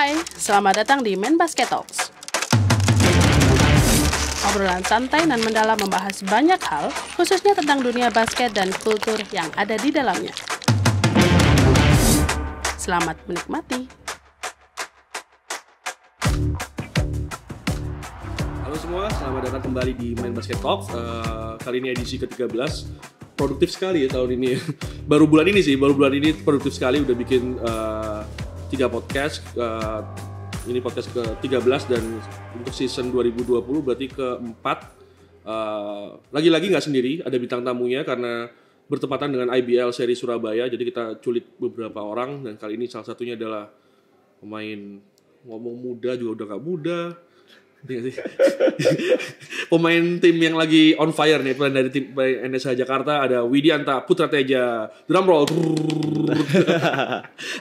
Hai, selamat datang di Main Basket Talks. Obrolan santai dan mendalam membahas banyak hal, khususnya tentang dunia basket dan kultur yang ada di dalamnya. Selamat menikmati. Halo semua, selamat datang kembali di Main Basket Talks. Kali ini edisi ke-13. Produktif sekali ya tahun ini. Baru bulan ini produktif sekali, udah bikin 3 podcast. Ini podcast ke-13 dan untuk season 2020 berarti ke-4. Lagi-lagi nggak sendiri, ada bintang tamunya karena bertepatan dengan IBL seri Surabaya. Jadi kita culik beberapa orang dan kali ini salah satunya adalah pemain ngomong muda juga udah nggak muda. Pemain tim yang lagi on fire nih, dari tim NSH Jakarta ada Widianta Putra Teja. Drum roll.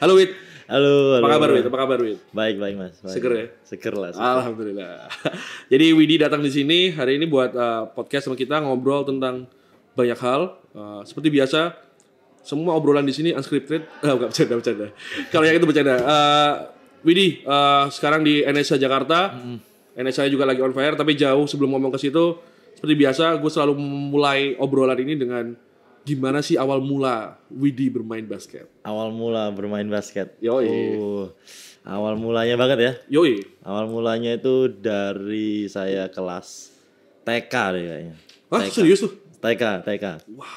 Halo Wid. Halo. Apa kabar Wid? Baik Mas. Baik. Seger ya? Seger lah. Alhamdulillah. Jadi Widi datang di sini hari ini buat podcast sama kita, ngobrol tentang banyak hal. Seperti biasa, semua obrolan di sini unscripted. Enggak bercanda. Kalau yang itu bercanda. Widi sekarang di NSH Jakarta. NSH juga lagi on fire, tapi jauh sebelum ngomong ke situ, seperti biasa gue selalu mulai obrolan ini dengan gimana sih awal mula Widi bermain basket? Awal mula bermain basket. Yoi. Awal mulanya banget ya. Yoi. Awal mulanya itu dari saya kelas TK deh kayaknya. Hah, TK. serius tuh? TK. Wow.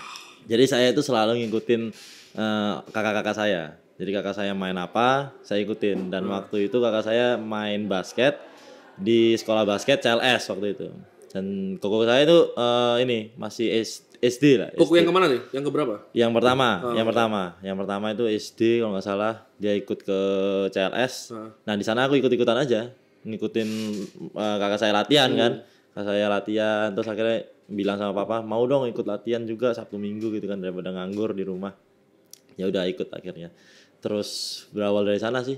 Jadi saya itu selalu ngikutin kakak-kakak saya. Jadi kakak saya main apa, saya ikutin. Dan waktu itu kakak saya main basket di sekolah basket CLS waktu itu. Dan koko saya itu masih SD lah. Koko yang kemana nih? Yang keberapa? Yang pertama itu SD kalau nggak salah, dia ikut ke CLS. Nah di sana aku ikut-ikutan aja, ngikutin kakak saya latihan kan. Kakak saya latihan, terus akhirnya bilang sama papa, mau dong ikut latihan juga Sabtu Minggu gitu kan, daripada nganggur di rumah. Ya udah ikut akhirnya. Terus berawal dari sana sih.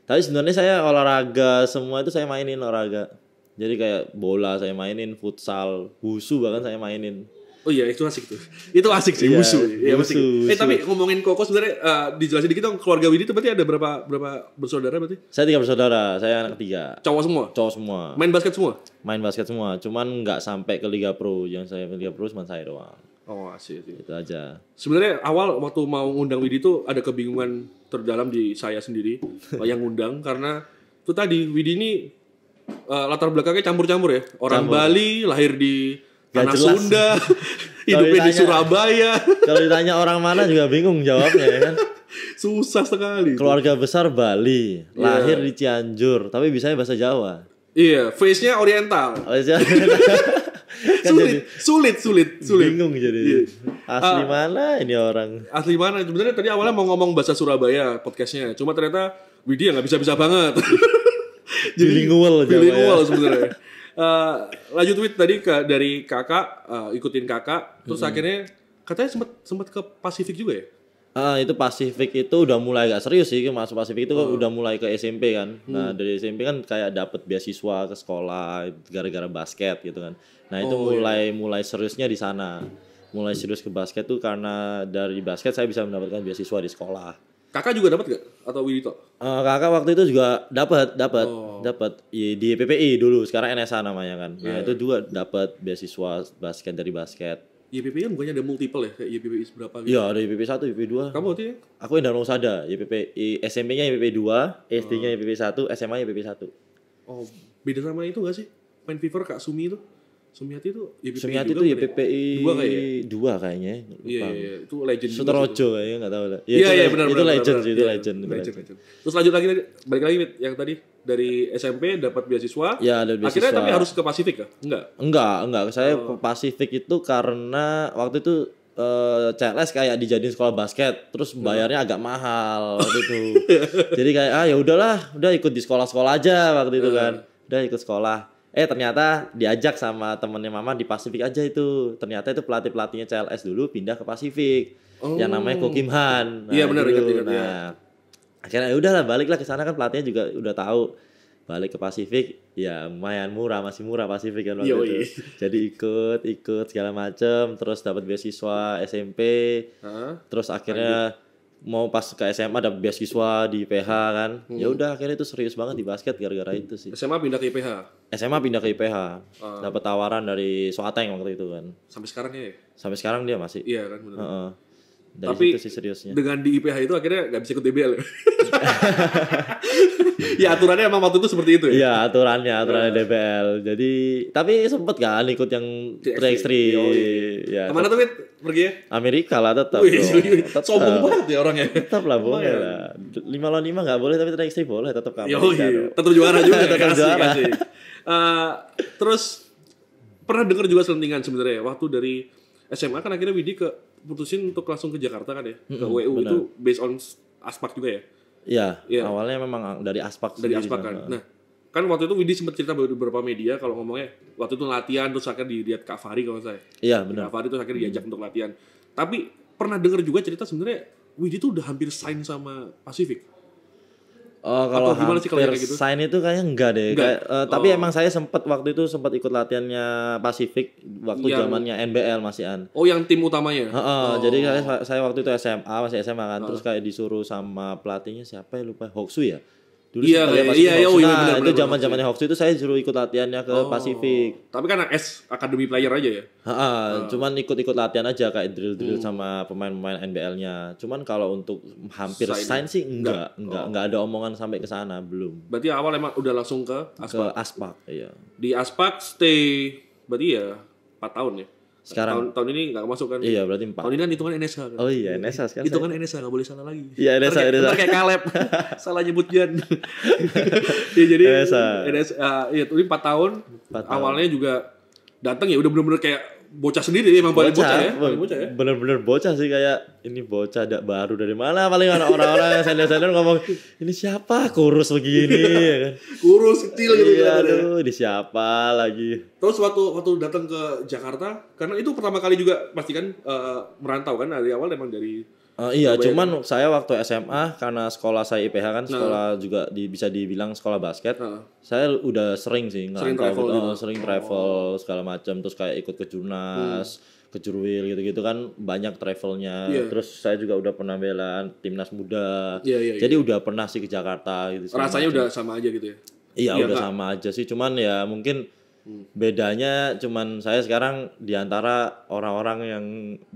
Tapi sebenarnya saya olahraga semua itu saya mainin olahraga. Jadi kayak bola saya mainin, futsal, wusu bahkan saya mainin. Oh iya, itu asik tuh. Itu asik sih, wusu. Iya, wusu. Tapi ngomongin Koko sebenarnya dijelasin dikit dong, keluarga Widi itu berarti ada berapa bersaudara berarti? Saya 3 bersaudara, saya anak 3. Cowok semua? Main basket semua? Main basket semua, cuman nggak sampai ke Liga Pro. Yang saya ke Liga Pro cuma saya doang. Oh asik. Itu aja. Sebenarnya awal waktu mau ngundang Widi itu ada kebingungan terdalam di saya sendiri yang ngundang karena itu tadi Widi ini latar belakangnya campur-campur ya. Orang Bali, lahir di tanah Sunda, hidupnya di Surabaya. Kalau ditanya orang mana juga bingung jawabnya ya kan. Susah sekali. Keluarga besar Bali, lahir di Cianjur, tapi bisanya bahasa Jawa. Iya, face-nya oriental. Kan sulit. Bingung jadi. Iya. Asli mana ini orang? Asli mana? Sebenarnya tadi awalnya mau ngomong bahasa Surabaya podcastnya, cuma ternyata Widi nggak bisa banget. Jadi bilingual sebenarnya. Lanjut tweet tadi dari kakak, ikutin kakak, terus akhirnya katanya sempat ke Pasifik juga ya? Itu Pasifik itu udah mulai agak serius sih, masuk Pasifik itu udah mulai ke SMP kan. Nah dari SMP kan kayak dapet beasiswa ke sekolah gara-gara basket gitu kan. Nah itu mulai seriusnya di sana. Mulai serius ke basket tuh karena dari basket saya bisa mendapatkan beasiswa di sekolah. Kakak juga dapat gak? Atau Widito? Kakak waktu itu juga dapat di PPI dulu, sekarang NSA namanya kan. Nah itu juga dapat beasiswa basket dari basket. YPP kan bukannya ada multiple ya, kayak YPP berapa gitu? Iya, ada YPP 1, YPP 2. Kamu waktu ya? Aku yang Danau Sada, YPP SMP-nya YPP 2, SD-nya YPP 1, SMA YPP 1. Oh, beda sama itu enggak sih? Main Fever Kak Sumi itu? Sumiati itu YPP Sumiati itu YPPI 2 kayaknya. Iya, itu legend juga. Suterojo kayaknya enggak tahu lah. Iya, benar. Itu legend sih, itu legend. Terus lanjut lagi balik lagi yang tadi dari SMP dapat beasiswa. Ya, ada beasiswa. Akhirnya tapi harus ke Pasifik kah? Enggak. Saya ke Pasifik itu karena waktu itu CLS kayak dijadiin sekolah basket, terus bayarnya agak mahal waktu itu. Jadi kayak udah ikut di sekolah-sekolah aja waktu itu kan. Udah ikut sekolah. Ternyata diajak sama temennya mama di Pasifik aja itu. Ternyata itu pelatihnya CLS dulu pindah ke Pasifik. Yang namanya Kokimhan. Iya benar ingat. Akhirnya udahlah baliklah ke sana kan pelatihnya juga udah tahu. Balik ke Pasifik ya lumayan masih murah Pasifik kan waktu itu. Jadi ikut segala macem, terus dapat beasiswa SMP. Terus akhirnya mau pas ke SMA ada beasiswa di IPH kan. Ya udah akhirnya itu serius banget di basket gara-gara itu sih. SMA pindah ke IPH. SMA pindah ke IPH. Dapat tawaran dari Soateng waktu itu kan. Sampai sekarang ya. Sampai sekarang dia masih. Iya kan benar. Dari Tapi situ sih seriusnya. dengan di IPH itu akhirnya nggak bisa ikut DBL. Ya aturannya emang waktu itu seperti itu ya. Iya aturannya DBL. Jadi tapi sempet kan ikut yang 3x3. Ya. Kemana tuh Wit? Pergi ya? Amerika lah tetap. Wih, sombong banget ya orangnya. Tetap lah boleh lah. 5 lawan 5 nggak boleh tapi 3x3 boleh tetap ke Yo, Amerika. iya. Tetap juara juga. Tetap juara. Kasih. Terus pernah dengar juga selentingan sebenarnya waktu dari SMA kan akhirnya Widi putusin untuk langsung ke Jakarta kan ya, ke WU benar. itu based on Aspak juga ya. Iya, awalnya memang dari Aspak Dari sendiri Aspak kan. Nah, kan waktu itu Widi sempat cerita beberapa media kalau ngomongnya waktu itu latihan terus akhirnya dilihat Kak Fahri kalau saya. Iya, benar. Kak Fahri terus akhirnya diajak untuk latihan. Tapi pernah dengar juga cerita sebenarnya Widi tuh udah hampir sign sama Pacific. Oh, kalau gimana sih kalau hampir kayak gitu? sign itu kayaknya enggak deh. Enggak. Tapi emang saya waktu itu sempat ikut latihannya Pacific waktu zamannya NBL masihan. Oh, yang tim utamanya. Jadi saya waktu itu masih SMA kan, terus kayak disuruh sama pelatihnya siapa ya lupa, Hoksu ya. Dulu Iya, sempat lihat iya, Hoksu. iya, Nah, benar, itu benar, zaman-zamannya Hoksu itu saya disuruh ikut latihannya ke Pacific. Tapi kan academy player aja ya. Cuman ikut-ikut latihan aja kayak drill-drill sama pemain-pemain NBL-nya. Cuman kalau untuk hampir sign sih enggak ada omongan sampai ke sana, belum. Berarti awal emang udah langsung ke Aspak. Ke Aspak, iya. Di Aspak stay berarti ya 4 tahun ya. Sekarang tahun ini nggak masuk kan? iya berarti 4. Tahun ini kan hitungan NSH kan. Oh iya, NSH kan. Hitungan NSH nggak boleh salah lagi. Iya, NSH. Ntar kayak Kaleb salah nyebut Jan. Ya jadi NSH ya ini 4 tahun. Awalnya juga datang ya udah bener-bener kayak bocah sendiri emang paling bocah ya. Bener-bener bocah sih, kayak ini bocah baru dari mana, paling orang-orang yang senior-senior ngomong ini siapa kurus begini ya kan. Kurus kecil gitu iya, kan. aduh, ini siapa lagi. Terus waktu datang ke Jakarta karena itu pertama kali juga pasti kan merantau kan dari awal emang dari iya, cuman saya waktu SMA karena sekolah saya IPH kan sekolah juga bisa dibilang sekolah basket. Saya udah sering sih sering travel segala macam, terus kayak ikut ke Jurnas, ke Jurwil gitu-gitu kan banyak travelnya. Terus saya juga udah pernah bela timnas muda. Jadi udah pernah sih ke Jakarta gitu. Rasanya udah sama aja gitu ya. Iya, udah sama aja sih, cuman ya mungkin bedanya cuman saya sekarang diantara orang-orang yang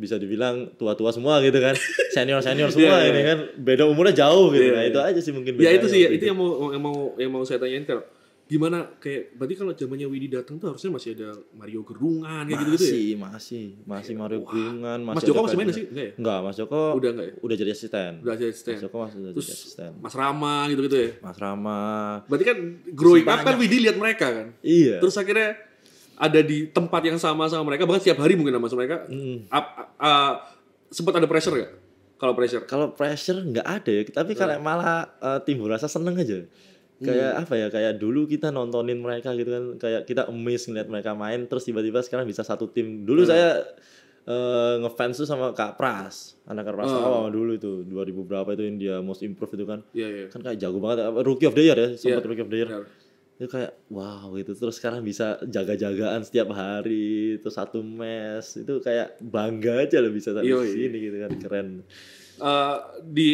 bisa dibilang tua-tua semua gitu kan, senior-senior semua ini kan beda umurnya jauh gitu. Nah itu aja sih mungkin bedanya. Ya itu sih itu yang mau saya tanyain kalau gimana kayak berarti kalau zamannya Widi datang tuh harusnya masih ada Mario Gerungan kayak gitu-gitu ya? Masih Mario Gerungan, Mas Joko masih main sih? Enggak ya? Enggak, Mas Joko udah enggak ya? Udah jadi asisten. Udah jadi asisten. Mas Joko masih udah jadi asisten. Mas Rama gitu-gitu ya? Mas Rama. Berarti kan growing up kan Widi lihat mereka kan? Iya. Terus akhirnya ada di tempat yang sama mereka, bahkan setiap hari mungkin sama mereka. Sempat ada pressure gak? Kalau pressure nggak ada ya, tapi kalau malah timbul rasa seneng aja. Kayak apa ya, kayak dulu kita nontonin mereka gitu kan, kayak kita amazed ngeliat mereka main, terus tiba-tiba sekarang bisa satu tim. Dulu saya ngefans tuh sama Kak Pras, anak Kak Pras awal dulu itu 2000 berapa itu yang dia most improved itu kan. Kan kayak jago banget, rookie of the year ya, sempat rookie of the year. Itu kayak wow gitu, terus sekarang bisa jaga-jagaan setiap hari, terus satu mes, itu kayak bangga aja loh bisa sampai sini gitu kan, keren. Di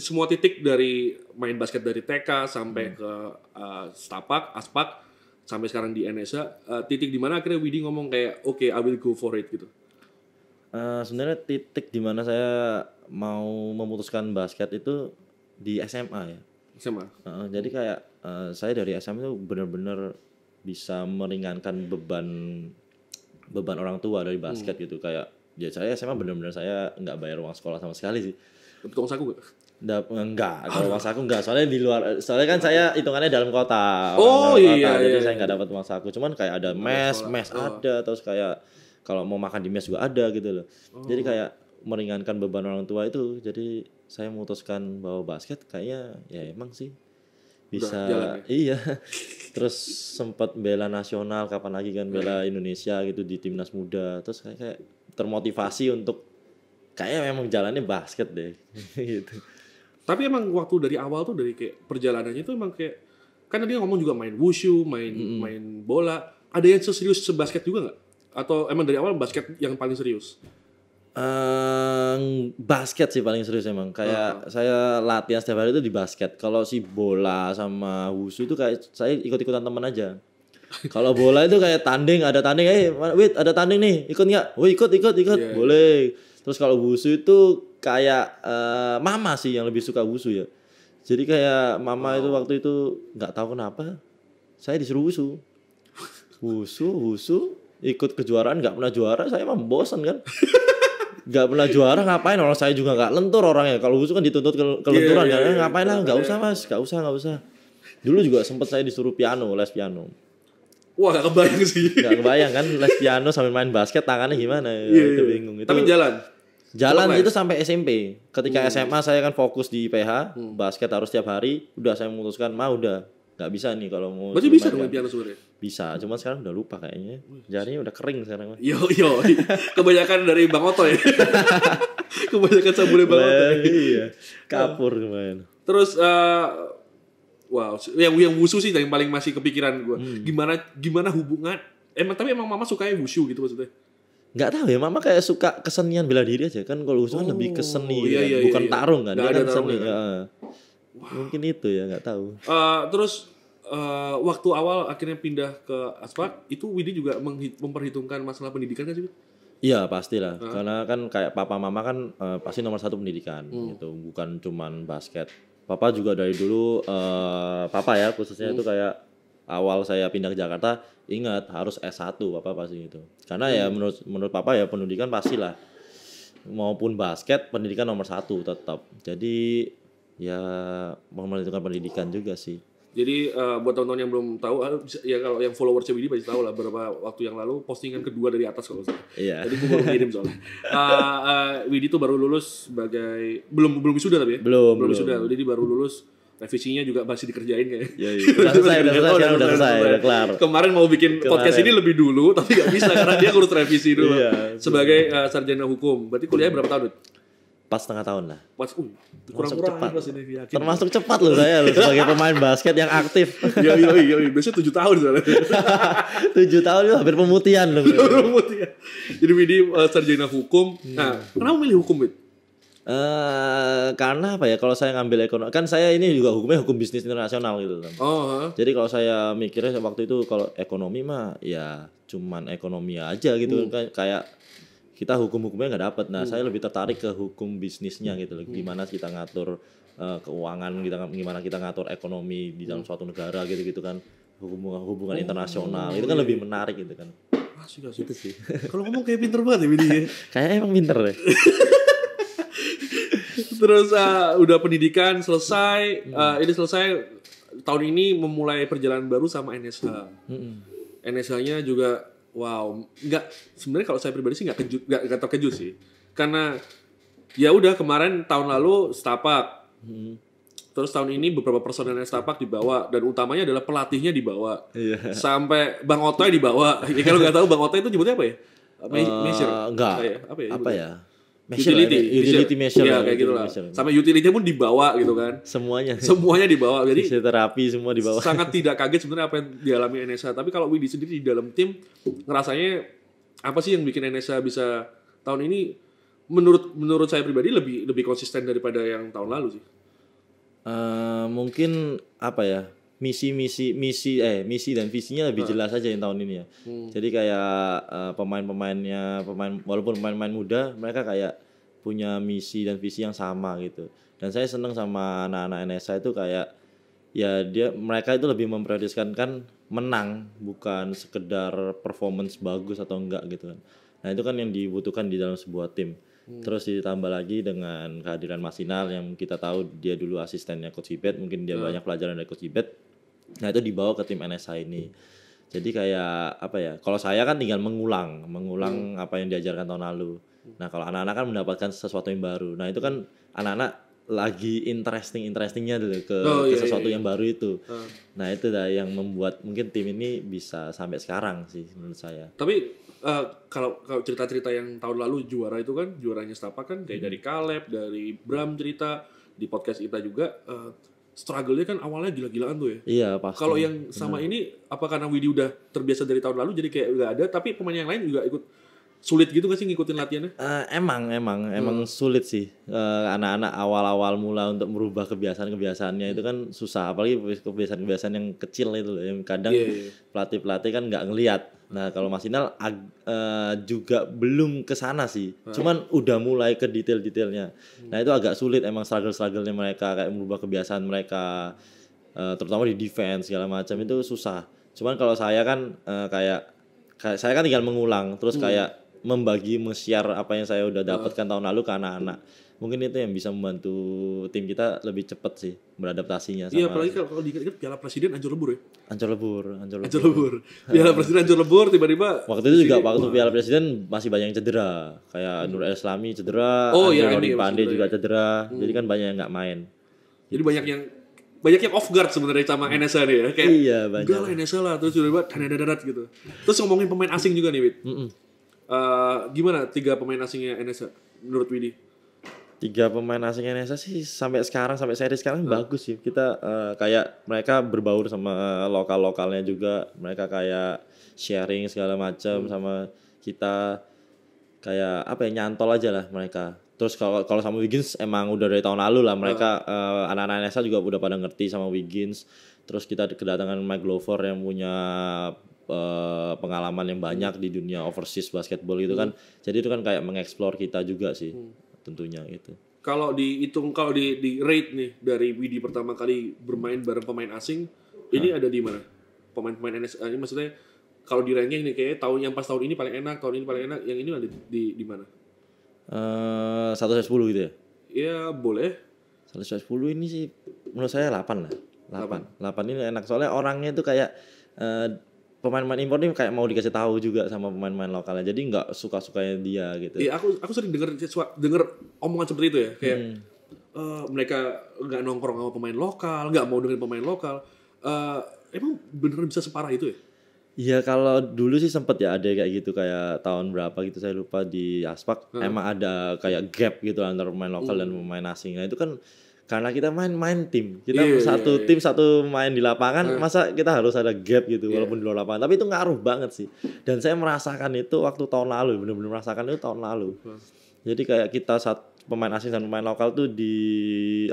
semua titik dari main basket dari TK sampai ke Stapak, Aspak sampai sekarang di NSA, titik di mana akhirnya Widi ngomong kayak oke, I will go for it gitu. Sebenarnya titik di mana saya mau memutuskan basket itu di SMA ya. SMA. Jadi kayak saya dari SMA itu benar-benar bisa meringankan beban orang tua dari basket gitu. Kayak ya saya SMA benar-benar saya nggak bayar uang sekolah sama sekali sih. Dapat uang saku nggak? Enggak, kalau uang saku enggak. Soalnya kan saya hitungannya dalam kota. Jadi saya nggak dapat uang saku. Cuman kayak ada mes ada, terus kayak kalau mau makan di mes juga ada gitu loh. Jadi kayak meringankan beban orang tua itu. Jadi saya memutuskan bahwa basket kayaknya ya emang sih bisa. Iya. Terus sempat bela nasional, kapan lagi kan bela Indonesia gitu di timnas muda. Terus kayak termotivasi untuk kayaknya memang jalannya basket deh gitu. Tapi emang waktu dari awal tuh dari kayak perjalanannya itu emang kayak kan tadi ngomong juga main wushu, main bola. Ada yang serius sebasket juga nggak? Atau emang dari awal basket yang paling serius? Basket sih paling serius emang. Kayak saya latihan setiap hari itu di basket. Kalau si bola sama wushu itu kayak saya ikut-ikutan teman aja. Kalau bola itu kayak tanding, ada tanding, wait ada tanding nih, ikut nggak? Wih ikut, Yeah. boleh. Terus kalau wushu itu kayak mama sih yang lebih suka wushu ya. Jadi kayak mama itu waktu itu nggak tahu kenapa saya disuruh wushu, ikut kejuaraan nggak pernah juara, saya emang bosan kan. Nggak pernah juara ngapain, orang saya juga nggak lentur orangnya. Kalau wushu kan dituntut kelenturan kan, ngapain lah, nggak usah mas, nggak usah. Dulu juga sempat saya disuruh les piano. Wah gak kebayang sih. Gak kebayang kan les piano sambil main basket tangannya gimana itu bingung itu. Tapi jalan itu sampai SMP. Ketika SMA saya kan fokus di IPH, basket harus setiap hari. Udah saya memutuskan udah nggak bisa nih kalau mau. Berarti bisa dong main piano sebenarnya. Bisa, cuman sekarang udah lupa kayaknya. Jarinya udah kering sekarang. Yo kebanyakan dari Bang Oto ya. Kebanyakan sabunnya Bang Oto. Iya. Kapur kemarin. Terus wow, yang wushu sih yang paling masih kepikiran gue. Gimana hubungan? Tapi emang mama sukanya wushu gitu maksudnya? Nggak tahu ya, mama kayak suka kesenian bela diri aja kan. Kalau wushu kan lebih ke seni, bukan tarung kan. Dia kan seni. Ya. Mungkin itu ya, nggak tahu. Terus waktu awal akhirnya pindah ke Aspak, itu Widi juga memperhitungkan masalah pendidikan kan sih? Iya pastilah, karena kan kayak papa mama kan pasti nomor 1 pendidikan gitu, bukan cuman basket. Papa juga dari dulu, papa ya khususnya itu kayak awal saya pindah ke Jakarta, ingat harus S1 papa pasti gitu. Karena ya menurut papa ya pendidikan pastilah, maupun basket pendidikan nomor 1 tetap. Jadi ya memperhitungkan pendidikan juga sih. Jadi buat teman-teman yang belum tahu, ya kalau yang followers Widi pasti tahu lah beberapa waktu yang lalu postingan kedua dari atas kalau salah. Iya. Jadi gue baru ngirim soalnya. Widi tuh baru lulus sebagai belum wisuda tapi ya? Belum wisuda. Jadi baru lulus, revisinya juga masih dikerjain kayaknya. Iya. Udah selesai, udah kelar. Kemarin mau bikin podcast ini lebih dulu tapi nggak bisa karena dia harus revisi dulu. Iya, sebagai sarjana hukum. Berarti kuliahnya berapa tahun? 4,5 tahun lah. Kurang-kurang termasuk cepat loh saya sebagai pemain basket yang aktif. Iya. Biasanya 7 tahun soalnya. 7 tahun itu hampir pemutihan loh. Jadi Widi sarjana hukum. Nah, kenapa milih hukum, Wid? Karena apa ya, kalau saya ngambil ekonomi, kan saya ini juga hukumnya hukum bisnis internasional gitu kan. Jadi kalau saya mikirnya waktu itu kalau ekonomi mah ya cuman ekonomi aja gitu kan, kayak kita hukumnya nggak dapet. Nah saya lebih tertarik ke hukum bisnisnya gitu loh. Gimana kita ngatur keuangan, gimana kita ngatur ekonomi di dalam suatu negara gitu kan, hubungan internasional itu kan lebih menarik gitu kan. Asik. Itu sih. Kalau ngomong kayak pinter banget ya Widi. Kayak emang pinter deh. Terus udah pendidikan selesai, ini selesai tahun ini memulai perjalanan baru sama NSH. NSH-nya juga wow, sebenarnya kalau saya pribadi sih nggak terkejut sih, karena ya udah kemarin tahun lalu Setapak, terus tahun ini beberapa personel Setapak dibawa dan utamanya adalah pelatihnya dibawa, sampai Bang Otoy dibawa. Ya, kalau nggak tahu Bang Otoy itu nyebutnya apa ya? Measure? Enggak. Apa ya? Utility measure. Ya kayak gitu lah. Sampai utility pun dibawa gitu kan. Semuanya dibawa. Jadi terapi semua dibawa. Sangat tidak kaget sebenarnya apa yang dialami NSH. Tapi kalau Widi sendiri di dalam tim ngerasanya apa sih yang bikin NSH bisa tahun ini menurut saya pribadi lebih konsisten daripada yang tahun lalu sih. Mungkin apa ya? Misi dan visinya lebih jelas aja yang tahun ini ya. Jadi kayak pemain walaupun pemain muda, mereka kayak punya misi dan visi yang sama gitu. Dan saya seneng sama anak-anak NSA itu kayak ya mereka itu lebih memprioritaskan menang, bukan sekedar performance bagus atau enggak gitu kan. Nah itu kan yang dibutuhkan di dalam sebuah tim. Terus ditambah lagi dengan kehadiran Mas Sinar yang kita tahu dia dulu asistennya Coach Ibet, mungkin dia banyak pelajaran dari Coach Ibet. Nah itu dibawa ke tim NSH ini. Jadi kayak apa ya, kalau saya kan tinggal mengulang apa yang diajarkan tahun lalu. Nah kalau anak-anak kan mendapatkan sesuatu yang baru. Nah itu kan anak-anak lagi interestingnya dulu ke sesuatu yang baru itu. Nah itu dah yang membuat mungkin tim ini bisa sampai sekarang sih menurut saya. Tapi kalau cerita-cerita yang tahun lalu juara itu kan, juaranya Setapak kan kayak dari Caleb, dari Bram cerita di podcast kita juga. Struggle-nya kan awalnya gila-gilaan tuh ya. Iya pasti. Kalau yang sama ini apa karena Widi udah terbiasa dari tahun lalu jadi kayak udah ada, tapi pemain yang lain juga ikut sulit gitu gak sih ngikutin latihannya? Emang sulit sih. Anak-anak awal-awal mula untuk merubah kebiasaan-kebiasaannya itu kan susah, apalagi kebiasaan-kebiasaan yang kecil itu loh, yang kadang pelatih-pelatih kan nggak ngelihat. Nah kalau Mas Inal juga belum ke sana sih, cuman udah mulai ke detail-detailnya. Nah itu agak sulit emang struggle-strugglenya mereka kayak merubah kebiasaan mereka, terutama di defense segala macam itu susah. Cuman kalau saya kan kayak saya kan tinggal mengulang terus kayak membagi share apa yang saya udah dapatkan tahun lalu ke anak-anak. Mungkin itu yang bisa membantu tim kita lebih cepat sih beradaptasinya sama. Iya, apalagi kalau diingat Piala Presiden hancur lebur ya. Hancur lebur. Piala Presiden hancur lebur tiba-tiba. Waktu itu juga waktu Piala Presiden masih banyak yang cedera. Kayak Nur El Islami cedera, Nuri Pandey juga cedera. Jadi kan banyak yang nggak main. Jadi banyak yang off guard sebenarnya sama NSA nih ya. Kayak iya, banyak. Udah lah NSA lah, terus tiba-tiba dadat gitu. Terus ngomongin pemain asing juga nih, Wid. Gimana 3 pemain asingnya NSA menurut Widi? 3 pemain asing NSA sih sampai seri sekarang bagus sih. Kita kayak mereka berbaur sama lokal-lokalnya juga. Mereka kayak sharing segala macam sama kita, kayak apa ya, nyantol aja lah mereka. Terus kalau sama Wiggins emang udah dari tahun lalu lah mereka anak-anak NSA juga udah pada ngerti sama Wiggins. Terus kita kedatangan Mike Glover yang punya pengalaman yang banyak di dunia overseas basketball gitu kan. Jadi itu kan kayak mengeksplor kita juga sih tentunya gitu. Kalau dihitung, kalau di rate nih dari Widi pertama kali bermain bareng pemain asing, ini ada di mana? Pemain-pemain NSA ini maksudnya kalau di ranking nih kayaknya tahun ini paling enak, tahun ini paling enak, yang ini ada di mana? 1/10 gitu ya? Ya boleh. 1/10 ini sih menurut saya 8 lah. 8 ini enak soalnya orangnya itu kayak pemain-pemain impor ini kayak mau dikasih tahu juga sama pemain-pemain lokalnya. Jadi nggak suka-sukanya dia gitu. Iya, aku sering denger omongan seperti itu ya, kayak mereka nggak nongkrong sama pemain lokal, nggak mau dengerin pemain lokal. Emang beneran bisa separah itu ya? Iya, kalau dulu sih sempet ya ada kayak gitu, kayak tahun berapa gitu saya lupa di Aspak emang ada kayak gap gitu antara pemain lokal dan pemain asing. Nah itu kan karena kita main tim, kita tim satu main di lapangan, masa kita harus ada gap gitu walaupun di luar lapangan. Tapi itu ngaruh banget sih. Dan saya merasakan itu waktu tahun lalu, benar-benar merasakan itu tahun lalu. Jadi kayak kita pemain asing dan pemain lokal tuh di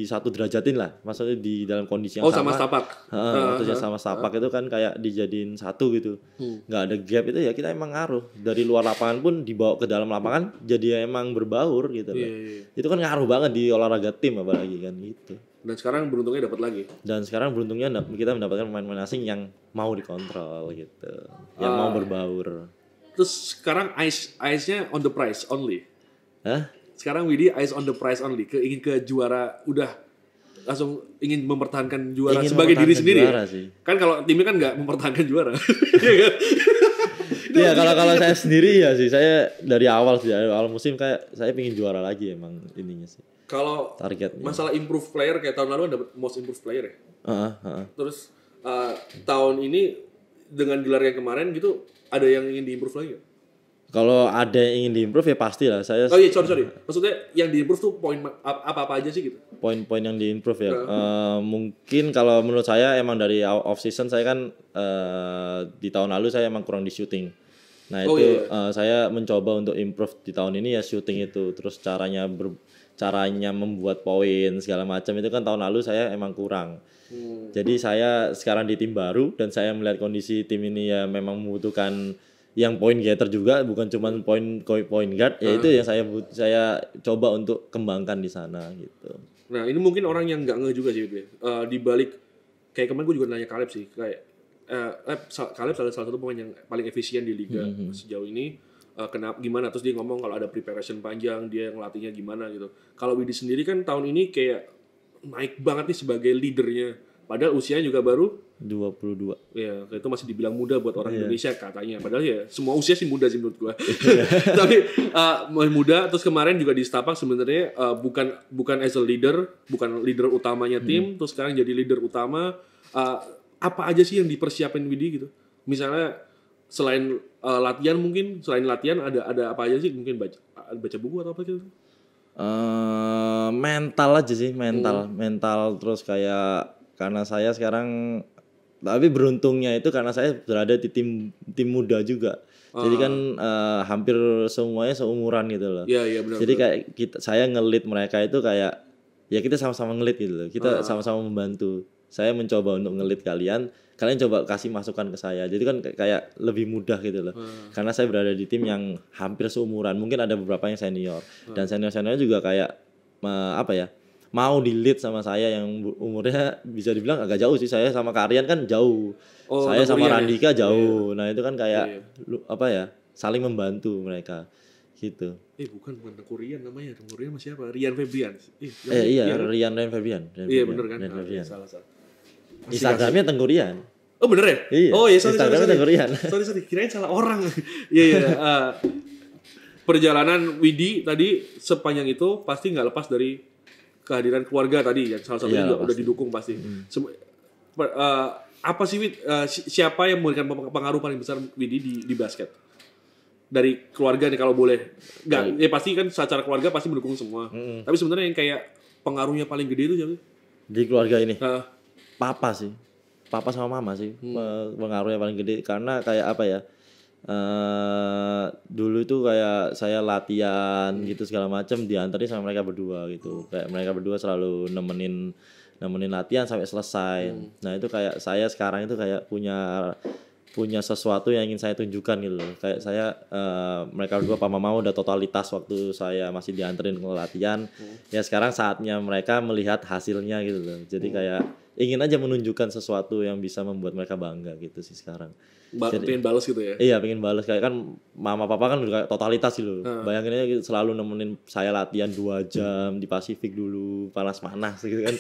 satu derajatin lah, maksudnya di dalam kondisi yang sama sama. Stapak. Waktu sama Stapak itu kan kayak dijadiin satu gitu, nggak ada gap itu ya kita emang ngaruh dari luar lapangan pun dibawa ke dalam lapangan jadi emang berbaur gitu kan. Itu kan ngaruh banget di olahraga tim apalagi kan gitu. Dan sekarang beruntungnya dapat lagi. Dan sekarang beruntungnya kita mendapatkan pemain-pemain asing yang mau dikontrol gitu, yang mau berbaur. Terus sekarang eyes-nya on the prize only. Hah? Sekarang Widi eyes on the prize only, ingin ke juara, udah langsung ingin mempertahankan juara sebagai diri sendiri ya? Kan kalau timnya kan nggak mempertahankan juara. Iya, kalau saya sendiri ya sih, saya dari awal musim kayak saya pengen juara lagi emang ininya sih. Kalau targetnya masalah improve player kayak tahun lalu dapat most improved player ya. Terus tahun ini dengan gelar yang kemarin gitu ada yang ingin diimprove lagi gak? Kalau ada yang ingin diimprove ya pasti lah saya. Oh iya, sorry. Maksudnya yang diimprove tuh poin apa aja sih gitu? Poin-poin yang diimprove ya. Mungkin kalau menurut saya emang dari off season saya kan di tahun lalu saya emang kurang di shooting. Nah itu saya mencoba untuk improve di tahun ini ya shooting itu. Terus caranya membuat poin segala macam itu kan tahun lalu saya emang kurang. Jadi saya sekarang di tim baru dan saya melihat kondisi tim ini ya memang membutuhkan yang point getter juga, bukan cuma point guard, ya itu yang saya coba untuk kembangkan di sana gitu. Nah ini mungkin orang yang nggak ngeh juga sih, di balik kayak kemarin gue juga nanya Caleb sih, kayak Caleb salah satu pemain yang paling efisien di liga sejauh ini. Kenapa gimana? Terus dia ngomong kalau ada preparation panjang, dia ngelatihnya gimana gitu. Kalau Widi sendiri kan tahun ini kayak naik banget nih sebagai leadernya. Padahal usianya juga baru 22. Ya, itu masih dibilang muda buat orang Indonesia katanya. Padahal ya semua usia sih muda sih menurut gua. Tapi muda, terus kemarin juga di Stapak sebenarnya bukan as a leader, bukan leader utamanya tim, terus sekarang jadi leader utama. Apa aja sih yang dipersiapin Widi gitu? Misalnya selain latihan mungkin, selain latihan ada apa aja sih? Mungkin baca buku atau apa gitu? Mental aja sih, mental terus kayak karena saya sekarang Tapi beruntungnya itu karena saya berada di tim muda juga. Jadi kan hampir semuanya seumuran gitu loh. Iya benar. Jadi kayak saya ngelit mereka itu kayak ya kita sama-sama ngelit gitu loh. Kita sama-sama membantu. Saya mencoba untuk ngelit kalian coba kasih masukan ke saya. Jadi kan kayak lebih mudah gitu loh. Karena saya berada di tim yang hampir seumuran. Mungkin ada beberapa yang senior. Dan senior-seniornya juga kayak mau di lead sama saya yang umurnya bisa dibilang agak jauh sih. Saya sama Karyan kan jauh. Saya sama Randika jauh. Nah, itu kan kayak saling membantu mereka gitu. Bukan Tengku Rian namanya. Tengku Rian masih apa? Rian Febrian. Rian Febrian. Iya bener kan? Salah. Instagramnya Tengku Rian. Oh bener ya? Iya. Oh iya, Instagramnya Tengku Rian. Sorry, kirain salah orang. Iya. Perjalanan Widi tadi sepanjang itu pasti nggak lepas dari kehadiran keluarga tadi yang salah satunya juga udah didukung pasti. Apa sih Wid? Siapa yang memberikan pengaruh paling besar Widi di basket? Dari keluarga nih kalau boleh. Nggak, ya pasti kan secara keluarga pasti mendukung semua. Tapi sebenarnya yang kayak pengaruhnya paling gede itu siapa? Di keluarga ini. Papa sih. Papa sama mama sih pengaruhnya paling gede karena kayak dulu itu kayak saya latihan gitu segala macam diantarin sama mereka berdua gitu. Kayak mereka berdua selalu nemenin latihan sampai selesai. Nah, itu kayak saya sekarang itu kayak punya sesuatu yang ingin saya tunjukkan gitu loh. Kayak saya mereka berdua Pak Mama udah totalitas waktu saya masih dianterin ke latihan. Ya sekarang saatnya mereka melihat hasilnya gitu loh. Jadi kayak ingin aja menunjukkan sesuatu yang bisa membuat mereka bangga gitu sih sekarang. Pengen balas gitu ya? Iya, pengen balas. Kayak kan Mama Papa kan udah kayak totalitas gitu. Bayangin aja selalu nemenin saya latihan 2 jam di Pasifik dulu, panas-panas gitu kan.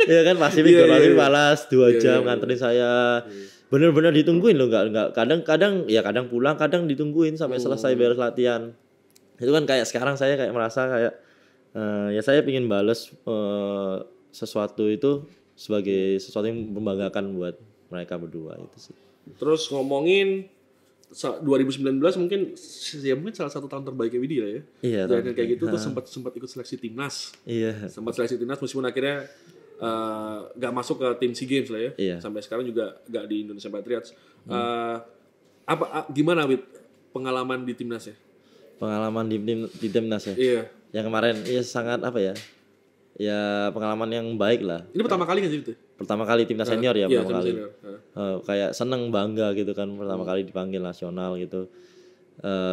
Iya kan Pasifik panas 2 jam nganterin saya. Bener-bener ditungguin loh, nggak kadang pulang, kadang ditungguin sampai selesai beres latihan. Itu kan kayak sekarang saya kayak merasa kayak ya saya pengen balas sesuatu itu sebagai sesuatu yang membanggakan buat mereka berdua itu sih. Terus ngomongin 2019 mungkin salah satu tahun terbaiknya Widi lah ya. Iya. Dan kayak gitu tuh sempat ikut seleksi timnas. Iya. Sempat seleksi timnas meskipun akhirnya gak masuk ke tim SEA Games lah ya. Iya. Sampai sekarang juga gak di Indonesia Patriots. Gimana Wid pengalaman di timnas ya? Pengalaman di timnas ya. Iya. Yang kemarin sangat ya pengalaman yang baik lah. Ini pertama kali nggak sih itu? Pertama kali timnas senior ya, iya, pertama kali. Senior. Kayak seneng bangga gitu kan pertama kali dipanggil nasional gitu.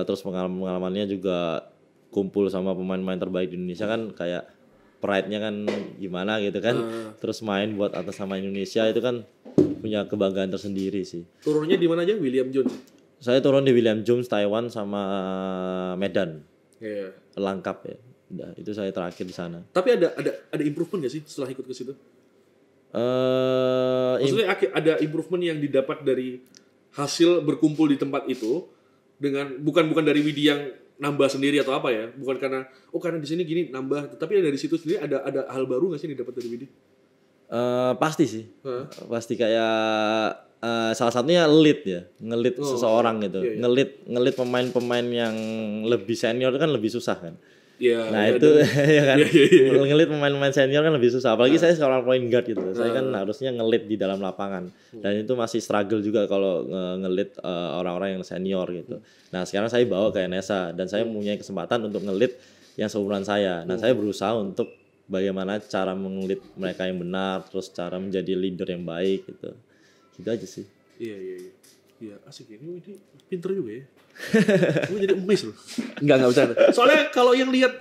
Terus pengalamannya juga kumpul sama pemain-pemain terbaik di Indonesia kan kayak pride-nya kan gimana gitu kan. Terus main buat atas nama Indonesia itu kan punya kebanggaan tersendiri sih. Turunnya di mana aja? William Jones. Saya turun di William Jones, Taiwan sama Medan. Iya. Lengkap ya. Udah, itu saya terakhir di sana. Tapi ada improvement gak sih setelah ikut ke situ? Maksudnya ada improvement yang didapat dari hasil berkumpul di tempat itu dengan bukan dari Widi yang nambah sendiri atau apa ya? Bukan karena di sini gini nambah, tapi dari situ sendiri ada hal baru nggak sih yang didapat dari Widi? Pasti sih. Pasti kayak salah satunya ngelit seseorang gitu. Iya. Ngelit pemain-pemain yang lebih senior kan lebih susah kan. Ya, nah itu ya kan ngelit pemain-pemain senior kan lebih susah apalagi saya seorang point guard gitu saya kan harusnya ngelit di dalam lapangan dan itu masih struggle juga kalau ngelit orang-orang yang senior gitu. Nah sekarang saya bawa ke NSA dan saya mempunyai kesempatan untuk ngelit yang seumuran saya. Nah saya berusaha untuk bagaimana cara mengelit mereka yang benar terus cara menjadi leader yang baik gitu aja sih. Iya asik ini pinter juga ya. Gue jadi emis loh. Enggak bercanda. Soalnya kalau yang lihat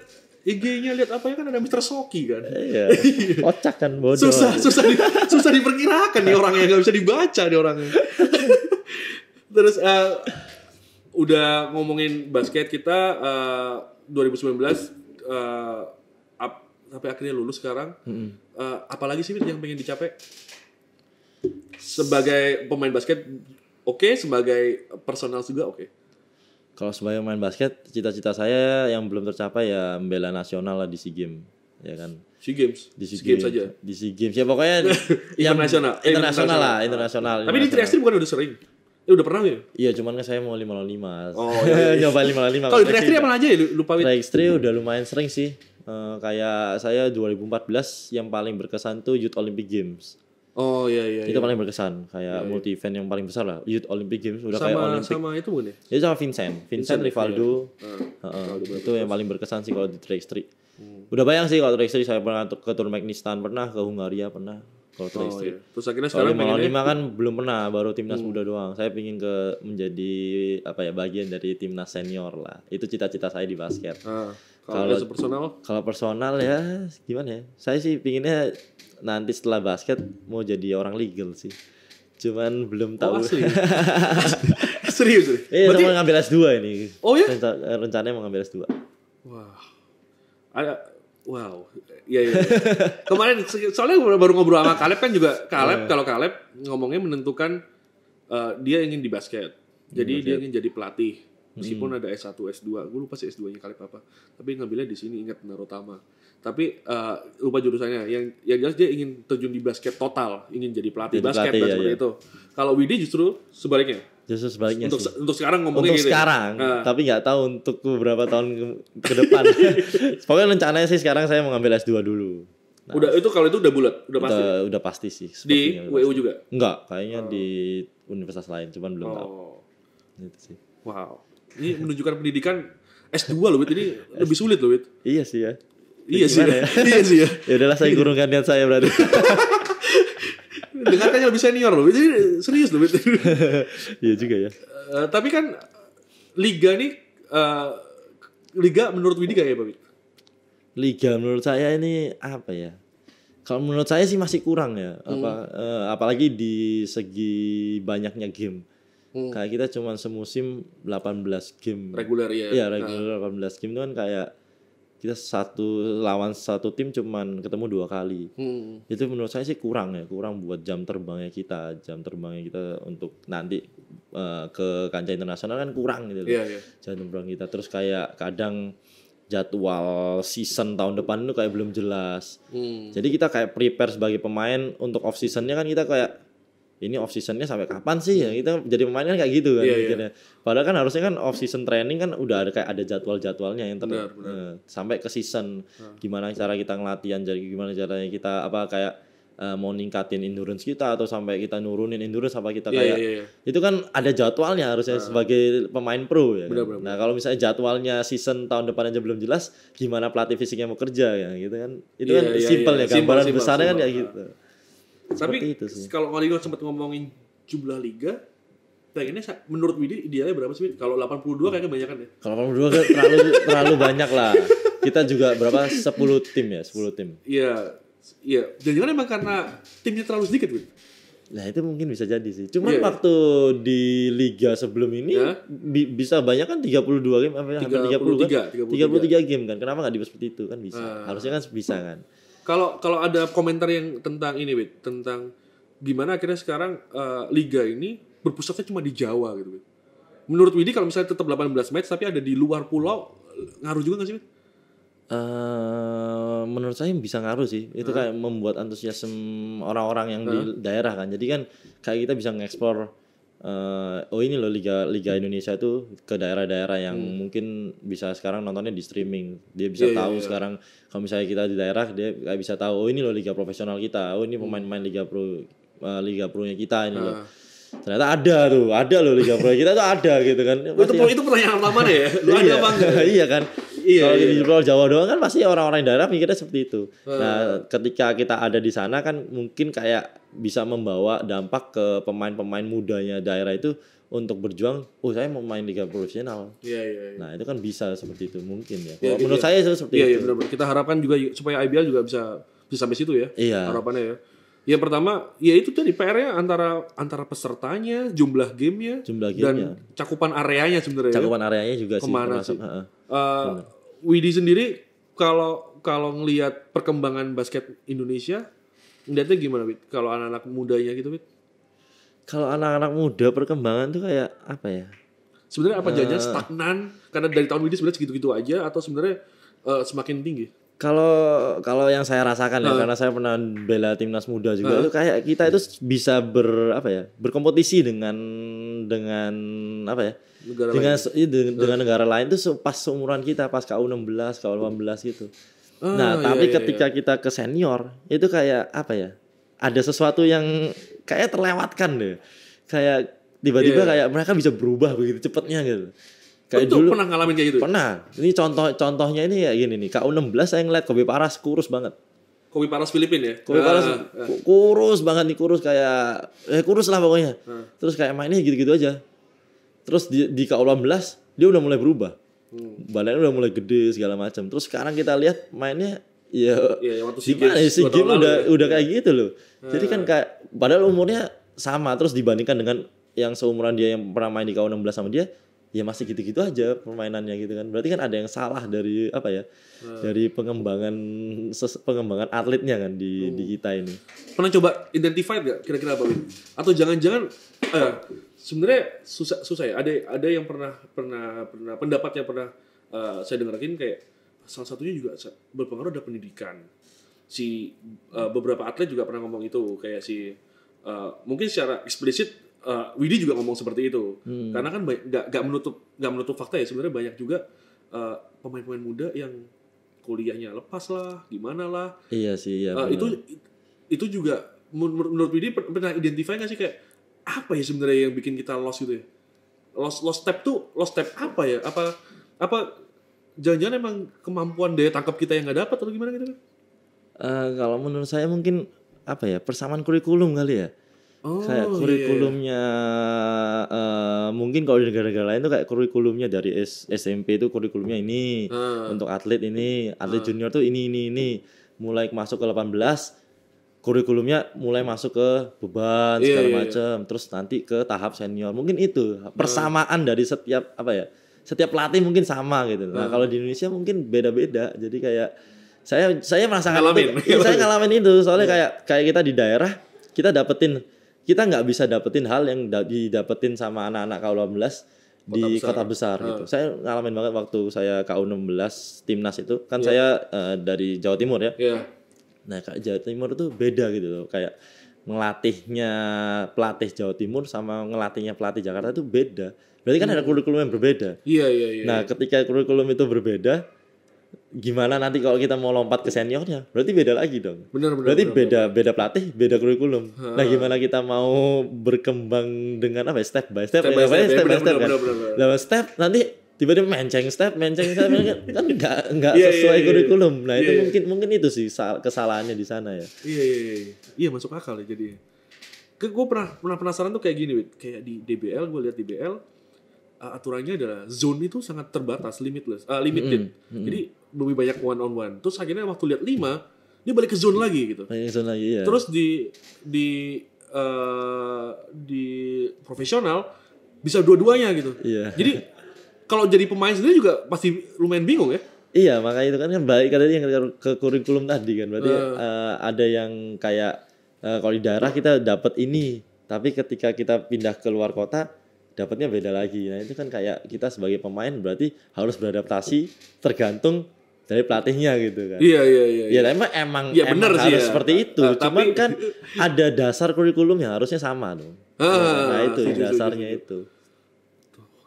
IG-nya lihat apa ya kan ada Mr. Soki kan. Iya. Kocak kan bodoh. Susah diperkirakan nih orangnya enggak bisa dibaca nih orangnya. Terus udah ngomongin basket kita 2019 sampai akhirnya lulus sekarang. Apalagi sih yang pengen dicapai? Sebagai pemain basket oke, sebagai personal juga oke. Kalau sebagai pemain basket, cita-cita saya yang belum tercapai ya membela nasional lah di SEA Games, ya kan. SEA Games. Di SEA Games saja. Di SEA Games ya pokoknya internasional. Internasional. Tapi di 3x3 bukan udah sering. Udah pernah ya? Iya, cuman kan saya mau 505. Oh, iya. Nyoba 505. Kalau di 3x3 apa aja ya lupa Wid? 3x3 udah lumayan sering sih. Kayak saya 2014 yang paling berkesan tuh Youth Olympic Games. Oh iya. Itu paling berkesan, kayak multi event yang paling besar lah. Youth Olympic Games udah kayak Olympic. Sama itu bukan ya? Itu sama Vincent Rivaldo. Itu yang paling berkesan sih kalau di Track. Udah bayang sih kalau Track. Saya pernah ke Turkmenistan, pernah ke Hungaria, pernah kalau Track. Iya. Terus akhirnya Kalau sekarang 5 kan belum pernah, baru timnas muda doang. Saya pingin menjadi bagian dari timnas senior lah. Itu cita-cita saya di basket. Kalau personal ya gimana ya? Saya sih pinginnya nanti setelah basket mau jadi orang legal sih. Cuman belum tahu. Asli. Serius? Berarti mau ngambil S2 ini. Oh ya? Rencananya mau ngambil S2. Wow. Iya. Kemarin soalnya baru ngobrol sama Caleb kan juga. Kalau Caleb ngomongnya menentukan dia ingin di basket. Jadi dia ingin jadi pelatih. Meskipun ada S1, S2. Gue lupa sih S2-nya Caleb apa. Tapi ngambilnya di sini, ingat Narotama. Tapi lupa jurusannya. Yang jelas dia ingin terjun di basket total, ingin jadi pelatih basket dan seperti itu. Kalau Widi justru sebaliknya. Untuk sekarang ngomongnya untuk gitu. Sekarang, tapi nggak tahu untuk beberapa tahun ke depan. Pokoknya rencananya sih sekarang saya mau ngambil S2 dulu. Nah, kalau itu udah bulat, udah pasti sih. Di WU juga? Enggak, kayaknya di universitas lain, cuman belum tahu. Gitu sih. Wow. Ini menunjukkan pendidikan S2 loh, Wit. Ini lebih sulit loh, Wit. Iya sih ya. Iya sih ya. Ya udahlah, saya kurungkan niat saya berarti. Dengarkannya lebih senior loh. Jadi serius loh, Wit. Iya juga ya. Tapi kan liga nih liga menurut Widi kayak apa, Wit? Liga menurut saya ini apa ya? Kalau menurut saya sih masih kurang ya. Apalagi di segi banyaknya game. Kayak kita cuma semusim 18 game. Reguler ya. Iya, reguler 18 game itu kan kayak kita lawan satu tim cuman ketemu 2 kali. Itu menurut saya sih kurang buat jam terbangnya kita untuk nanti ke kancah internasional kan kurang gitu loh. Iya. Jam terbang kita terus kayak kadang jadwal season tahun depan itu kayak belum jelas. Jadi kita kayak prepare sebagai pemain untuk off seasonnya kan kita kayak ini off seasonnya sampai kapan sih ya, kita jadi pemain kan kayak gitu kan. Iya. Padahal kan harusnya kan off season training kan udah ada jadwalnya yang sampai ke season. Gimana cara kita ngelatihan, jadi gimana caranya kita mau ningkatin endurance kita atau sampai kita nurunin endurance sampai kita itu kan ada jadwalnya harusnya sebagai pemain pro ya. Benar. Nah kalau misalnya jadwalnya season tahun depan aja belum jelas, gimana pelatih fisiknya mau kerja ya gitu kan. Itu kan simple ya, gambaran besarnya kan kayak gitu. Tapi kalau Liga sempat ngomongin jumlah liga, pengennya menurut Widi idealnya berapa sih? Kalau 82 kayaknya kebanyakan ya. Kalau 82 kan terlalu banyak lah. Kita juga berapa 10 tim ya, 10 tim. Iya. Jangan-jangan emang karena timnya terlalu sedikit, Wid? Nah, itu mungkin bisa jadi sih. Cuman waktu di liga sebelum ini bisa banyak kan 32 game hampir 30 kan? 33 game kan. Kenapa enggak seperti itu kan bisa. Harusnya kan bisa kan. Kalau ada komentar yang tentang ini, Wid, tentang gimana akhirnya sekarang liga ini berpusatnya cuma di Jawa gitu, Wid. Menurut Widi kalau misalnya tetap 18 match tapi ada di luar pulau, ngaruh juga nggak sih, Wid? Menurut saya bisa ngaruh sih. Itu kayak membuat antusiasme orang-orang yang di daerah kan. Jadi kan kayak kita bisa nge-explore ini loh Liga Indonesia itu ke daerah-daerah yang mungkin bisa sekarang nontonnya di streaming. Dia bisa tahu sekarang kalau misalnya kita di daerah dia kayak bisa tahu ini loh liga profesional kita. Ini pemain-pemain Liga Pro-nya kita ini loh. Ternyata ada loh Liga Pro kita tuh ada gitu kan. Itu pertanyaan lama ya. Lu ada apa enggak? Iya kan. Kalau di Pulau Jawa doang kan pasti orang-orang daerah mikirnya seperti itu. Nah, ketika kita ada di sana kan mungkin kayak bisa membawa dampak ke pemain-pemain mudanya daerah itu untuk berjuang. Saya mau main liga profesional. Iya. Nah, itu kan bisa seperti itu mungkin ya. Menurut saya itu seperti itu. Iya, benar. Kita harapkan juga supaya IBL juga bisa sampai situ ya. Iya. Harapannya ya. Yang pertama, ya itu tadi PR-nya antara pesertanya, jumlah gamenya, dan cakupan areanya sebenarnya. Cakupan areanya juga kemana sih. Widi sendiri kalau ngelihat perkembangan basket Indonesia, ngeliatnya gimana, Wid? Kalau anak-anak mudanya gitu, Wid? Kalau anak-anak muda perkembangan tuh kayak apa ya? Sebenarnya apa jangan stagnan? Karena dari tahun Widi sebenarnya segitu-gitu aja atau sebenarnya semakin tinggi? Kalau yang saya rasakan ya, karena saya pernah bela timnas muda juga, itu kayak kita itu bisa berkompetisi dengan apa ya? Dengan negara lain tuh pas seumuran kita, pas KU16, KU18 gitu. Tapi ketika kita ke senior, itu kayak apa ya? ada sesuatu yang kayak terlewatkan deh. Kayak tiba-tiba kayak mereka bisa berubah begitu cepatnya gitu. Kayak dulu dulu pernah ngalamin kayak gitu? Pernah. Ini contohnya ini ya gini nih. KU16 saya ngeliat Kobe Paras kurus banget. Kobe Paras Filipina ya? Kobe Paras kurus banget nih, kurus kayak kurus lah pokoknya. Terus kayak mainnya gitu-gitu aja. Terus di KU18 dia udah mulai berubah. Badannya udah mulai gede segala macam. Terus sekarang kita lihat mainnya ya gimana sih game udah kayak gitu loh. Jadi kan kayak padahal umurnya sama, terus dibandingkan dengan yang seumuran dia yang pernah main di KU16 sama dia, ya masih gitu-gitu aja permainannya gitu kan. Berarti kan ada yang salah dari apa ya? Dari pengembangan atletnya kan di kita ini. Pernah coba identify gak kira-kira apa ini? Atau jangan-jangan sebenarnya susah ya. Ada yang pernah pendapatnya pernah saya dengerin kayak salah satunya juga berpengaruh ada pendidikan. Beberapa atlet juga pernah ngomong itu, kayak mungkin secara eksplisit Widi juga ngomong seperti itu. Karena kan nggak menutup fakta ya, sebenarnya banyak juga pemain-pemain muda yang kuliahnya lepas lah, gimana lah. Iya sih, iya. Itu juga menurut Widi pernah identify nggak sih kayak apa ya sebenarnya yang bikin kita lost gitu ya? Lost step apa ya? Apa jangan-jangan emang kemampuan daya tangkap kita yang nggak dapat atau gimana gitu kan? Kalau menurut saya mungkin apa ya, persamaan kurikulum kali ya. Kayak kurikulumnya mungkin kalau di negara-negara lain tuh kayak kurikulumnya dari SMP itu kurikulumnya ini untuk atlet ini, atlet junior tuh ini mulai masuk ke 18 kurikulumnya mulai masuk ke beban segala macam, terus nanti ke tahap senior. Mungkin itu persamaan dari setiap pelatih mungkin sama gitu. Nah, kalau di Indonesia mungkin beda-beda. Jadi kayak saya merasakan saya ngalamin itu soalnya kayak kita di daerah kita nggak bisa dapetin hal yang didapetin sama anak-anak KU18 di kota besar gitu. Saya ngalamin banget waktu saya KU16 timnas itu kan saya dari Jawa Timur ya. Nah, Jawa Timur itu beda gitu loh. Kayak ngelatihnya pelatih Jawa Timur sama ngelatihnya pelatih Jakarta itu beda. Berarti kan ada kurikulum yang berbeda. Iya. Nah, ketika kurikulum itu berbeda, gimana nanti kalau kita mau lompat ke seniornya? Berarti beda lagi dong. Berarti beda pelatih, beda kurikulum. Nah, gimana kita mau berkembang dengan step by step kan? Step nanti tiba-tiba menceng step kan nggak sesuai kurikulum. Nah, itu mungkin itu sih kesalahannya di sana ya. Iya, masuk akal ya jadi. Gue pernah penasaran tuh kayak gini, kayak di DBL, gue lihat DBL aturannya adalah zone itu sangat terbatas, limited. Jadi lebih banyak one on one. Terus akhirnya waktu lihat 5, dia balik ke zone lagi gitu. Iya. Terus di profesional bisa dua-duanya gitu. Iya. Jadi kalau jadi pemain sendiri juga pasti lumayan bingung ya. Iya, makanya itu kan balik ke yang ke kurikulum tadi kan. Berarti ada yang kayak kalau di daerah kita dapat ini, tapi ketika kita pindah ke luar kota dapatnya beda lagi. Nah, itu kan kayak kita sebagai pemain berarti harus beradaptasi tergantung dari pelatihnya gitu kan. Iya. Ya emang bener harus sih, seperti itu. Cuman kan ada dasar kurikulum yang harusnya sama dong. Nah, itu dasarnya itu.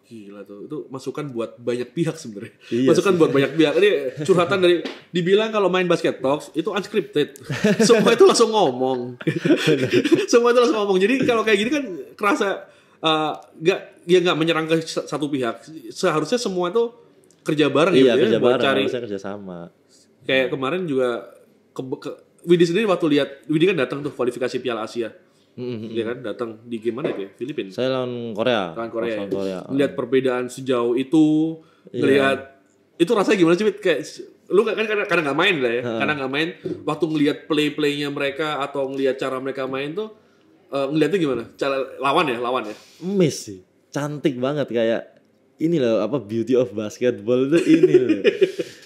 Gila tuh, itu masukan buat banyak pihak sebenarnya. Iya buat banyak pihak. Ini curhatan dari dibilang kalau main basket talks itu unscripted. Semua itu langsung ngomong. Jadi kalau kayak gini kan kerasa nggak menyerang ke satu pihak. Seharusnya semua itu kerja bareng kerja bareng, harusnya kerja sama. Kayak kemarin juga Widi sendiri waktu lihat, Widi kan datang tuh kualifikasi Piala Asia. Dia kan datang di game mana ya? Filipina. Saya lawan Korea. Lihat perbedaan sejauh itu, ngelihat itu rasanya gimana sih? Kayak lu kan karena nggak main lah ya. Karena nggak main, waktu ngelihat play-playnya mereka atau ngelihat cara mereka main tuh ngelihatnya gimana? Cara lawan ya. Miss sih. Cantik banget kayak ini loh, beauty of basketball itu ini loh.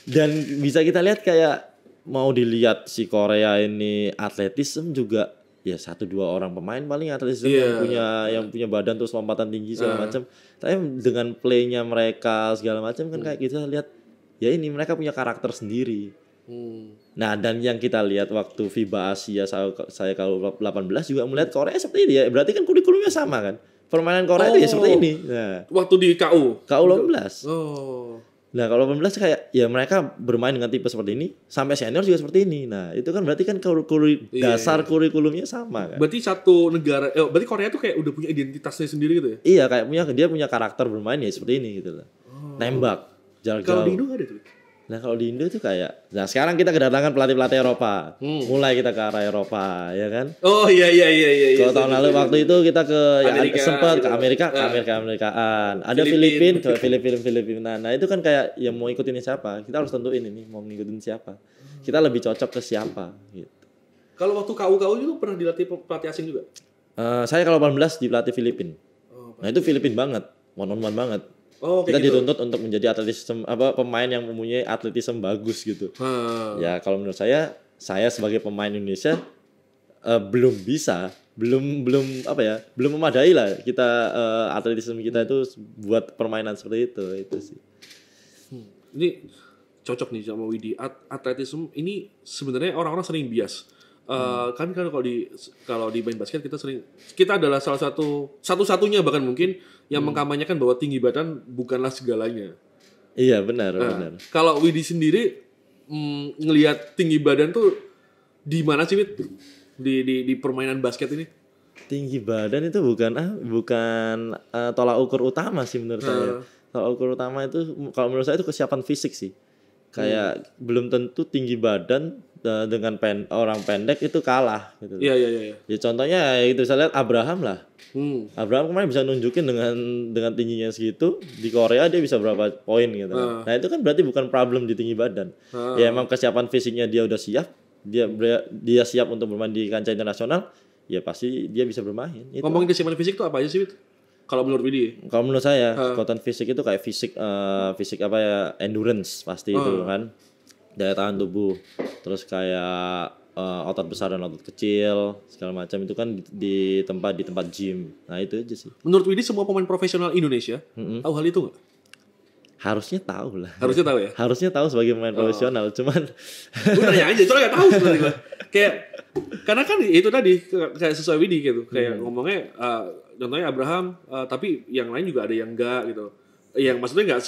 Dan bisa kita lihat kayak mau dilihat si Korea ini atletisme juga ya 1-2 orang pemain paling atletisme yang punya badan terus lompatan tinggi segala macam. Tapi dengan playnya mereka segala macam kan kayak kita lihat ya ini mereka punya karakter sendiri. Nah, dan yang kita lihat waktu FIBA Asia saya kalau 18 juga melihat Korea seperti ini ya. Berarti kan kurikulumnya sama kan. Permainan Korea itu ya seperti ini. Nah, waktu di KU 18. Nah kalau 18 kayak ya mereka bermain dengan tipe seperti ini sampai senior juga seperti ini. Nah itu kan berarti kan dasar kurikulumnya sama kan. Berarti satu negara, berarti Korea tuh kayak udah punya identitasnya sendiri gitu ya? Iya kayak dia punya karakter bermain ya seperti ini gitu loh. Nembak jarak Kalau di jauh. Indo gak ada tuh? Nah kalau di Indo tuh kayak, nah sekarang kita kedatangan pelatih Eropa, mulai kita ke arah Eropa ya kan. Oh iya. Kalau tahun lalu waktu itu kita ke Amerika, sempat gitu. ke Amerikaan, ada Filipina ke Filipina. Nah itu kan kayak yang mau ikutin siapa, kita harus tentuin ini mau ngikutin siapa, kita lebih cocok ke siapa gitu. Kalau waktu KU itu pernah dilatih pelatih asing juga? Saya kalau 18 dilatih Filipina. Nah itu Filipina banget, one on one banget. Kita gitu. dituntut untuk menjadi atletisme pemain yang mempunyai atletisme bagus gitu. Ya kalau menurut saya sebagai pemain Indonesia belum memadai lah kita atletisme kita itu buat permainan seperti itu sih. Ini cocok nih sama Widi. Atletisme ini sebenarnya orang-orang sering bias. Kan kalau di main basket kita adalah satu-satunya bahkan mungkin yang mengkampanyekan bahwa tinggi badan bukanlah segalanya. Iya benar. Kalau Widi sendiri ngelihat tinggi badan tuh di mana sih Wid? Di permainan basket ini? Tinggi badan itu bukan tolak ukur utama sih menurut saya. Tolak ukur utama itu kalau menurut saya itu kesiapan fisik sih. Kayak belum tentu tinggi badan dengan orang pendek itu kalah gitu. Iya. Ya contohnya itu saya lihat Abraham lah. Abraham kemarin bisa nunjukin dengan tingginya segitu di Korea dia bisa berapa poin gitu. Nah itu kan berarti bukan problem di tinggi badan. Ya emang kesiapan fisiknya dia udah siap. Dia siap untuk bermain di kancah internasional. Ya pasti dia bisa bermain. Itu. Ngomongin kesiapan fisik itu apa aja sih? Kalau menurut Widi? Kalau menurut saya kekuatan fisik itu kayak fisik endurance pasti itu kan, daya tahan tubuh, terus kayak otot besar dan otot kecil segala macam itu kan di tempat gym. Nah itu aja sih. Menurut Widi semua pemain profesional Indonesia tahu hal itu nggak? Harusnya tahu lah. Harusnya tahu ya? Harusnya tahu sebagai pemain profesional, cuman gue nanya aja, soalnya nggak tahu sebenarnya gue. Kayak karena kan itu tadi kayak sesuai Widi gitu, kayak ngomongnya contohnya Abraham, tapi yang lain juga ada yang enggak gitu. Yang maksudnya nggak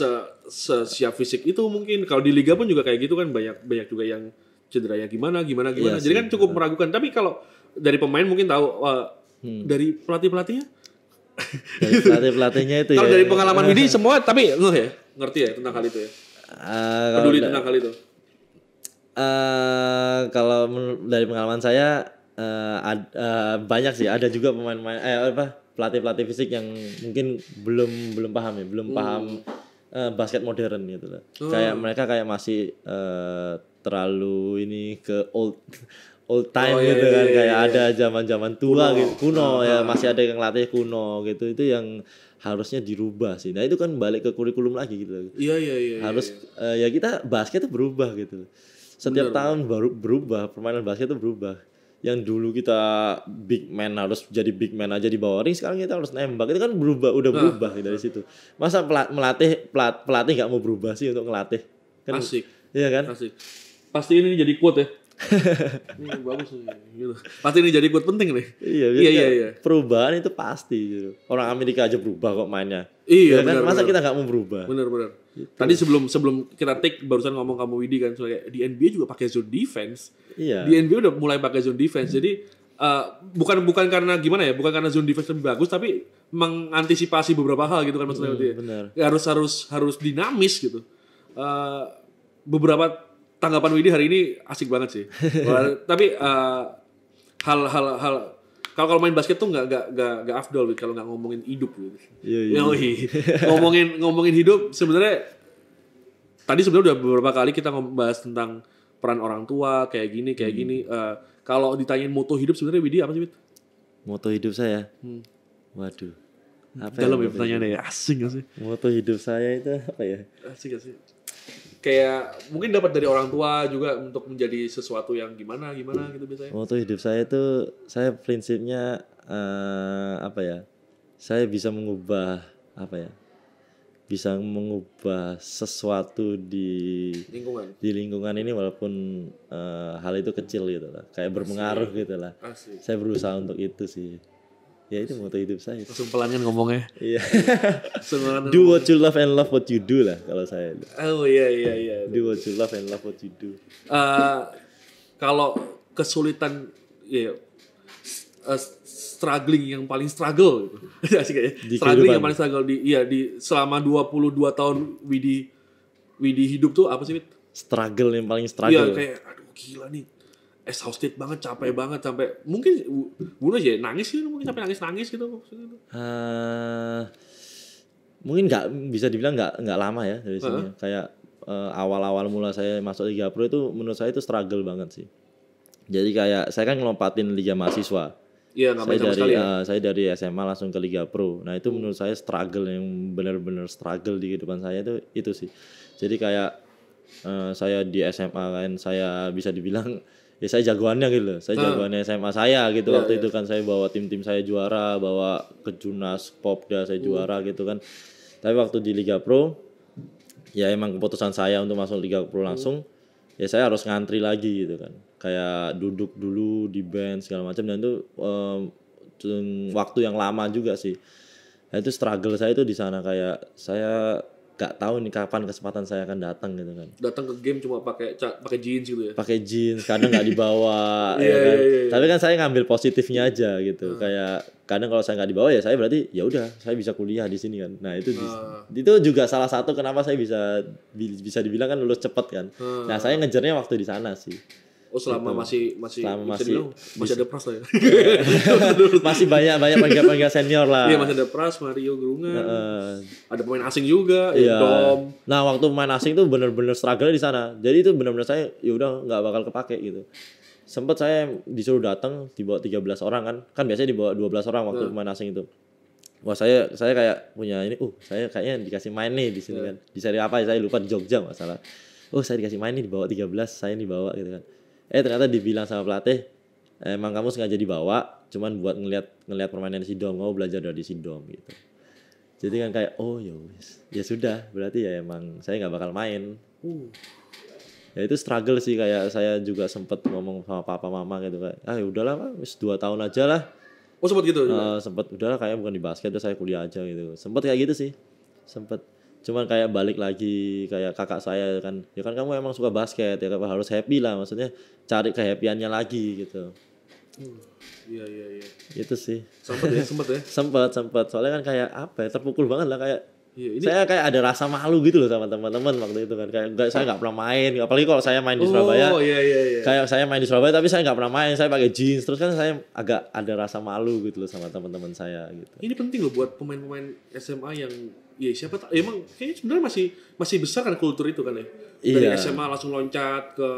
siap fisik itu mungkin. Kalau di liga pun juga kayak gitu kan banyak juga yang cederanya gimana. Iya, jadi kan cukup meragukan. Tapi kalau dari pemain mungkin tahu, dari pelatihnya. Dari pelatihnya itu. Kalau dari pengalaman Widi semua, tapi ngerti ya tentang hal itu ya. Peduli tentang hal itu. Kalau dari pengalaman saya banyak sih, ada juga pemain-pemain pelatih fisik yang mungkin belum paham paham basket modern gitu loh. Kayak mereka kayak masih terlalu ini ke old time gitu kan, kayak ada zaman tua gitu, kuno ya, masih ada yang latih kuno gitu. Itu yang harusnya dirubah sih. Nah itu kan balik ke kurikulum lagi gitu. Iya. Harus ya kita basket itu berubah gitu. Setiap tahun baru berubah, permainan basket itu berubah. Yang dulu kita big man harus jadi big man aja di bawah ring, sekarang kita harus nembak. Itu kan udah berubah dari situ. Masa pelatih nggak mau berubah sih untuk ngelatih? Kan, asik. Iya kan? Asik. Pasti ini jadi quote ya. Bagus gitu. Pasti ini jadi quote penting nih. Iya. Perubahan itu pasti gitu. Orang Amerika aja berubah kok mainnya. Iya, kan? benar, Masa kita nggak mau berubah? Benar. Gitu. Tadi sebelum kita take barusan ngomong kamu Widi kan, soalnya di NBA juga pakai zone defense. Iya. Di NBA udah mulai pakai zone defense. Jadi bukan karena gimana ya, bukan karena zone defense lebih bagus, tapi mengantisipasi beberapa hal gitu kan maksudnya. Benar. Ya, harus dinamis gitu. Beberapa tanggapan Widi hari ini asik banget sih. Tapi hal kalau main basket tuh nggak afdol kalau nggak ngomongin hidup gitu. Iya. ngomongin hidup sebenarnya tadi sebenarnya udah beberapa kali kita bahas tentang peran orang tua kayak gini. Kalau ditanyain moto hidup sebenarnya Widi apa sih, Wid? Moto hidup saya. Waduh. Apa dalam ya pertanyaannya ya? Asing gak sih? Moto hidup saya itu apa ya? Asik. Kayak mungkin dapat dari orang tua juga untuk menjadi sesuatu yang gimana gitu biasanya. Moto hidup saya itu, saya prinsipnya saya bisa mengubah sesuatu di lingkungan ini walaupun hal itu kecil gitu lah, kayak berpengaruh gitu lah. Saya berusaha untuk itu sih. Ya itu moto hidup saya. Langsung pelan kan ngomongnya. Iya. Semua Do what you love and love what you do lah kalau saya. Oh iya. Do what you love and love what you do. Kalau kesulitan ya struggling yang paling struggle gitu. Asik ya. Struggling yang paling struggle di selama 22 tahun Widi hidup tuh apa sih, Wid? Struggle yang paling struggle. Iya, kayak aduh gila nih. Exhausted banget, capek banget sampai mungkin bunuh aja nangis gitu, mungkin sampai nangis gitu maksudnya. Mungkin bisa dibilang nggak lama ya dari sini. Kayak awal-awal mula saya masuk Liga Pro itu menurut saya itu struggle banget sih. Jadi kayak saya kan ngelompatin Liga Mahasiswa. Iya, nggak main sama sekali ya. Saya dari SMA langsung ke Liga Pro. Nah itu menurut saya struggle yang benar-benar struggle di kehidupan saya itu sih. Jadi kayak saya di SMA kan saya bisa dibilang ya saya jagoannya gitu loh. Saya jagoannya SMA saya gitu waktu itu kan saya bawa tim-tim saya juara, bawa ke Junas, Popda saya juara gitu kan. Tapi waktu di Liga Pro ya emang keputusan saya untuk masuk Liga Pro langsung. Ya saya harus ngantri lagi gitu kan. Kayak duduk dulu di bench segala macam dan itu waktu yang lama juga sih. Nah, itu struggle saya itu di sana kayak saya gak tahu nih kapan kesempatan saya akan datang gitu kan. Datang ke game cuma pakai jeans gitu ya. Pakai jeans, kadang nggak dibawa ya kan. Tapi kan saya ngambil positifnya aja gitu. Kayak kadang kalau saya nggak dibawa ya saya berarti ya udah saya bisa kuliah di sini kan. Nah, itu juga salah satu kenapa saya bisa dibilang kan lulus cepat kan. Nah, saya ngejarnya waktu di sana sih. Oh, selama gitu. masih ada pras lah ya. Masih banyak penggal senior lah. Iya, masih ada pras, Mario Gerungan. Ada pemain asing juga, Dom. Nah, waktu main asing tuh bener-bener struggle di sana. Jadi itu bener-bener saya ya udah nggak bakal kepake gitu. Sempet saya disuruh datang dibawa 13 orang kan. Kan biasanya dibawa 12 orang waktu main asing itu. Wah, saya kayak punya ini, saya kayaknya dikasih main nih di sini kan. Di seri apa ya saya lupa, di Jogja masalah. Saya dikasih main nih dibawa 13, saya dibawa gitu kan. Ternyata dibilang sama pelatih, emang kamu sengaja dibawa, cuman buat ngelihat permainan si Dom, kamu belajar dari si Dom gitu. Jadi kan kayak ya sudah, berarti ya emang saya nggak bakal main. Ya itu struggle sih, kayak saya juga sempet ngomong sama papa mama gitu kayak, ya udahlah Pak, wis 2 tahun aja lah. Oh, sempet gitu? Sempet udahlah kayak bukan di basket, udah saya kuliah aja gitu. Sempet kayak gitu sih, sempet. Cuman kayak balik lagi kayak kakak saya kan, ya kan kamu emang suka basket ya, kamu harus happy lah, maksudnya cari kehappyannya lagi gitu. Iya. Itu sih. Sempet ya. Sempet. Soalnya kan kayak apa ya, terpukul banget lah kayak. Saya kayak ada rasa malu gitu loh sama teman-teman waktu itu kan, kayak saya nggak pernah main, apalagi kalau saya main di Surabaya. Iya. Kayak saya main di Surabaya tapi saya nggak pernah main, saya pakai jeans terus kan saya agak ada rasa malu gitu loh sama teman-teman saya gitu. Ini penting loh buat pemain-pemain SMA yang siapa tahu emang kayaknya sebenarnya masih besar kan kultur itu kan ya. Dari SMA langsung loncat ke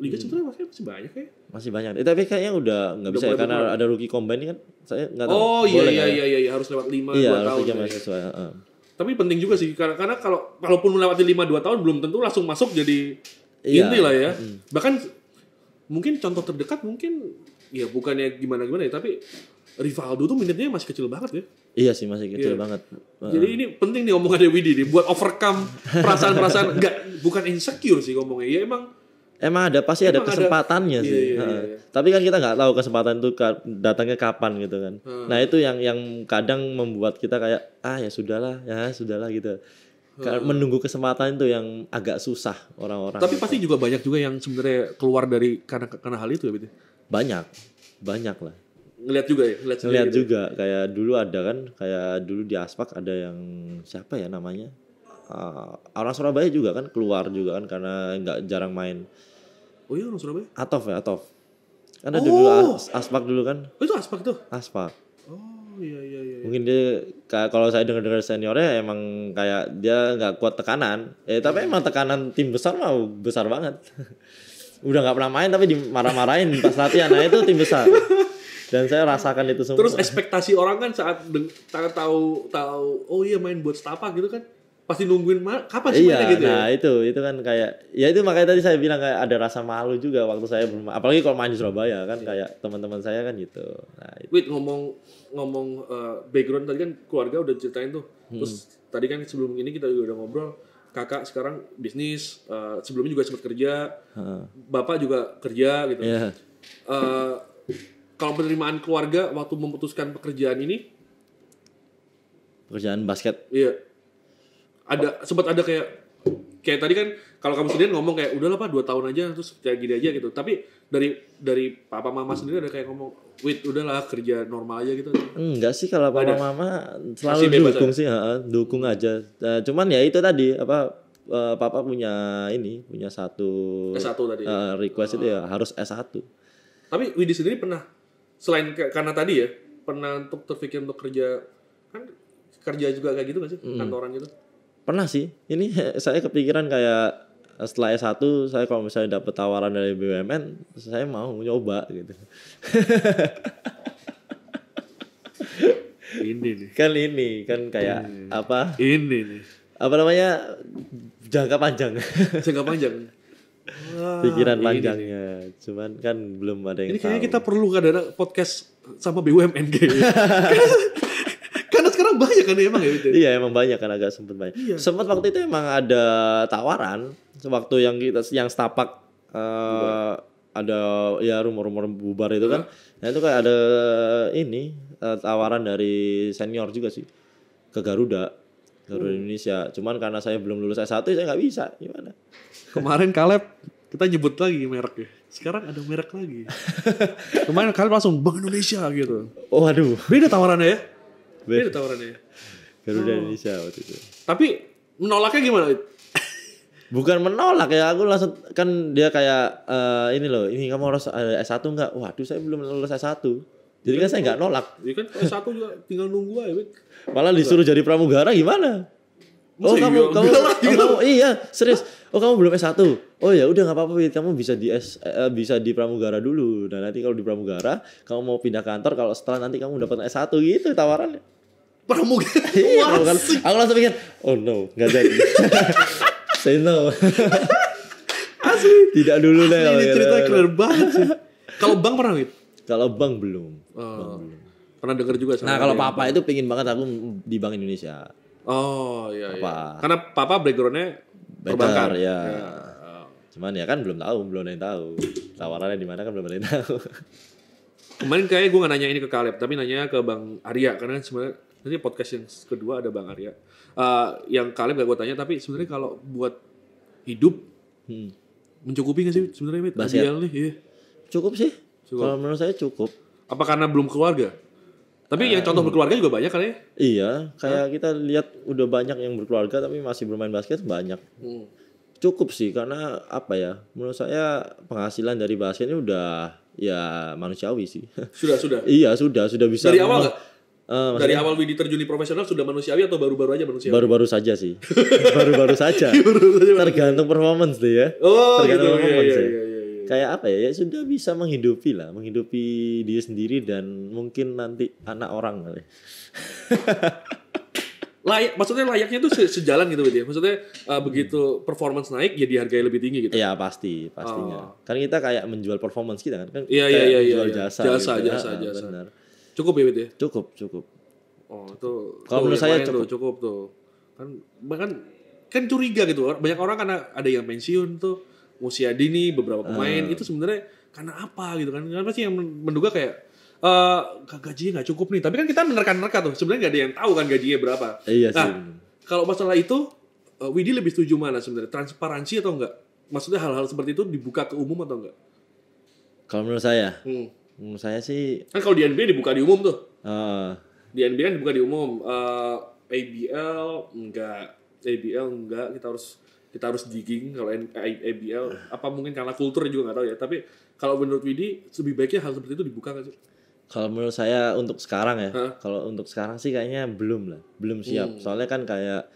liga sebenarnya masih banyak ya. Masih banyak. Tapi kayaknya udah nggak bisa ya, karena ada rookie combine kan. Saya nggak tahu. Oh iya, harus lewat 5 2 tahun. Iya, mahasiswa. Tapi penting juga sih karena kalaupun melewati 5-2 tahun belum tentu langsung masuk jadi inti lah ya. Bahkan mungkin contoh terdekat mungkin ya bukannya gimana ya, tapi Rivaldo tuh minitnya masih kecil banget ya. Iya sih, masih kecil banget. Jadi ini penting nih omongannya Widi nih buat overcome perasaan-perasaan bukan insecure sih ngomongnya. Ya emang pasti ada kesempatannya sih. Iya. Tapi kan kita nggak tahu kesempatan itu datangnya kapan gitu kan. Nah, itu yang kadang membuat kita kayak ya sudahlah gitu. Menunggu kesempatan itu yang agak susah orang-orang. Tapi pasti juga banyak juga yang sebenarnya keluar dari karena hal itu ya, Widi. Banyak lah. Ngeliat juga ya, ngeliat juga gitu. Kayak dulu ada kan, kayak dulu di Aspak ada yang siapa ya namanya, orang Surabaya juga kan keluar juga kan karena nggak jarang main. Oh iya, orang Surabaya? Atov kan ada dulu Aspak dulu kan. Oh itu Aspak tuh? Aspak. Oh iya. Mungkin dia kalau saya dengar seniornya emang kayak dia nggak kuat tekanan. Tapi emang tekanan tim besar mah besar banget. Udah nggak pernah main tapi dimarah-marahin pas latihan. Nah itu tim besar. Dan saya rasakan itu semua. Terus ekspektasi orang kan saat tahu oh iya main buat setapak gitu kan pasti nungguin kapan sih mainnya gitu ya. Nah itu kan kayak ya itu makanya tadi saya bilang kayak ada rasa malu juga waktu saya apalagi kalau main di Surabaya kan kayak teman-teman saya kan gitu. Nah, Wait, ngomong background tadi kan keluarga udah ceritain tuh. Terus tadi kan sebelum ini kita juga udah ngobrol, kakak sekarang bisnis, sebelumnya juga sempat kerja, bapak juga kerja gitu. Yeah. kalau penerimaan keluarga waktu memutuskan pekerjaan ini, Pekerjaan basket. iya, sempat ada kayak tadi kan kalau kamu sendiri ngomong kayak udahlah Pak 2 tahun aja terus kayak gini aja gitu. Tapi dari papa mama sendiri ada kayak ngomong, "Wait, udahlah kerja normal aja gitu." Enggak sih, kalau papa mama selalu Masih bebas dukung sih, dukung aja. Cuman ya itu tadi papa punya satu S1 tadi. request itu ya harus S1. Tapi Widi sendiri pernah selain karena tadi ya, pernah untuk terpikir untuk kerja kan kerja juga kayak gitu nggak sih kantoran gitu? Pernah sih. Ini saya kepikiran kayak setelah S1 saya kalau misalnya dapat tawaran dari BUMN, saya mau nyoba gitu. Ini Kan kayak apa? Ini nih. Apa namanya? Jangka panjang. Jangka panjang. Pikiran ini panjangnya. Cuman kan belum ada yang Ini kayaknya tahu. kita perlu kadang podcast sama BUMN kayaknya. Karena sekarang banyak kan emang ya itu. Iya, emang banyak kan, agak sempet banyak. Iya. Sempet waktu itu emang ada tawaran waktu yang setapak ada ya rumor-rumor bubar itu kan. Nah itu kayak ada tawaran dari senior juga sih ke Garuda Indonesia. Cuman karena saya belum lulus S1 saya nggak bisa. Gimana? Kemarin Caleb kita nyebut lagi mereknya. Sekarang ada merek lagi. Kemarin Caleb langsung Bank Indonesia gitu. Oh aduh. Beda tawarannya ya. Beda tawarannya ya. Garuda Indonesia waktu itu. Tapi menolaknya gimana? Bukan menolak ya, aku langsung kan dia kayak ini kamu harus ada S1 enggak? Waduh, saya belum lulus S1. Jadi kan saya enggak nolak. Ya kan kalau satu juga tinggal nunggu aja. Malah disuruh jadi pramugara gimana? Oh, Masa kamu iya, serius. Oh, kamu belum S1. Oh ya udah enggak apa-apa, kamu bisa bisa di pramugara dulu. Dan nanti kalau di pramugara, kamu mau pindah kantor kalau setelah nanti kamu dapat S1 gitu tawarannya. Pramugara. Iya, aku langsung pikir, oh no, enggak jadi. Say no. Asli. Tidak dulu deh. Ini cerita keren banget sih. Kalau Bang pernah Wid? Kalau Bank belum. Pernah denger juga sama. Nah, kalau papa itu pengen banget aku di Bank Indonesia. Oh iya. Papa. Karena papa backgroundnya perbankan. Ya. Cuman ya kan belum ada yang tahu. Tawarannya di mana kan belum ada yang tahu. Kemarin kayaknya gue gak nanya ini ke Caleb, tapi nanya ke Bang Arya. Karena sebenarnya nanti podcast yang kedua ada Bang Arya. Yang Caleb gak gue tanya, tapi sebenarnya kalau buat hidup mencukupi gak sih sebenarnya Wid? Basket. Ideal nih, iya. Cukup sih. Kalau menurut saya cukup. Apa karena belum keluarga? Tapi yang contoh berkeluarga juga banyak kan ya? Iya, kayak kita lihat udah banyak yang berkeluarga tapi masih bermain basket banyak. Cukup sih karena apa ya? Menurut saya penghasilan dari basket ini udah ya manusiawi sih. Sudah. Iya, sudah bisa. Dari awal nggak? Dari maksudnya awal Widi terjun di profesional sudah manusiawi atau baru-baru aja manusiawi? baru-baru saja sih. baru-baru saja. Tergantung performance deh ya. Oh, Tergantung gitu. performance ya. Iya. Kayak apa ya? Ya sudah bisa menghidupi dia sendiri dan mungkin nanti anak orang kali. Maksudnya layaknya tuh sejalan gitu ya. Maksudnya begitu performance naik ya dihargai lebih tinggi gitu. Iya pastinya. Kan kita kayak menjual performance kita kan. Iya. Menjual jasa. Jasa. Benar. Cukup ya Wid ya? Cukup. Oh, itu. Kalau menurut saya cukup tuh. Kan bahkan kan curiga gitu. Banyak orang karena ada yang pensiun tuh usia dini beberapa pemain itu sebenarnya karena apa gitu kan? Kenapa sih yang menduga kayak gajinya nggak cukup nih? Tapi kan kita menerka-nerka tuh. Sebenarnya nggak ada yang tahu kan gajinya berapa. Iya sih. Nah, kalau masalah itu Widi lebih setuju mana sebenarnya? Transparansi atau enggak? Maksudnya hal-hal seperti itu dibuka ke umum atau enggak? Kalau menurut saya sih Kan kalau di NBA dibuka di umum tuh. Di NBA kan dibuka di umum. ABL enggak, kita harus digging kalau ABL apa mungkin karena kultur juga nggak tahu ya. Tapi kalau menurut Widi lebih baiknya hal seperti itu dibuka nggak sih? kalau menurut saya untuk sekarang ya, kalau untuk sekarang sih kayaknya belum siap. Soalnya kan kayak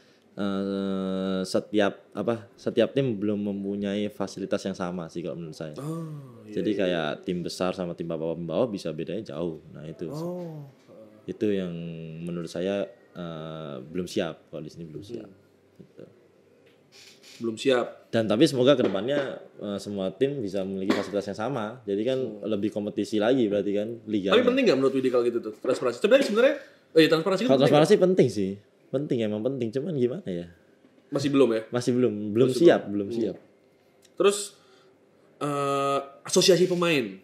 setiap tim belum mempunyai fasilitas yang sama sih kalau menurut saya. Jadi kayak tim besar sama tim bawah bisa bedanya jauh. Nah itu. Itu yang menurut saya belum siap, kalau di sini belum siap. Gitu. Belum siap. Dan tapi semoga kedepannya semua tim bisa memiliki fasilitas yang sama. Jadi kan lebih kompetisi lagi berarti kan liga. Tapi penting nggak menurut Widi kalau gitu tuh transparansi? Sebenarnya transparansi itu kalau transparansi penting sih, emang penting. Cuman gimana ya? Masih belum ya? Masih belum siap. Terus asosiasi pemain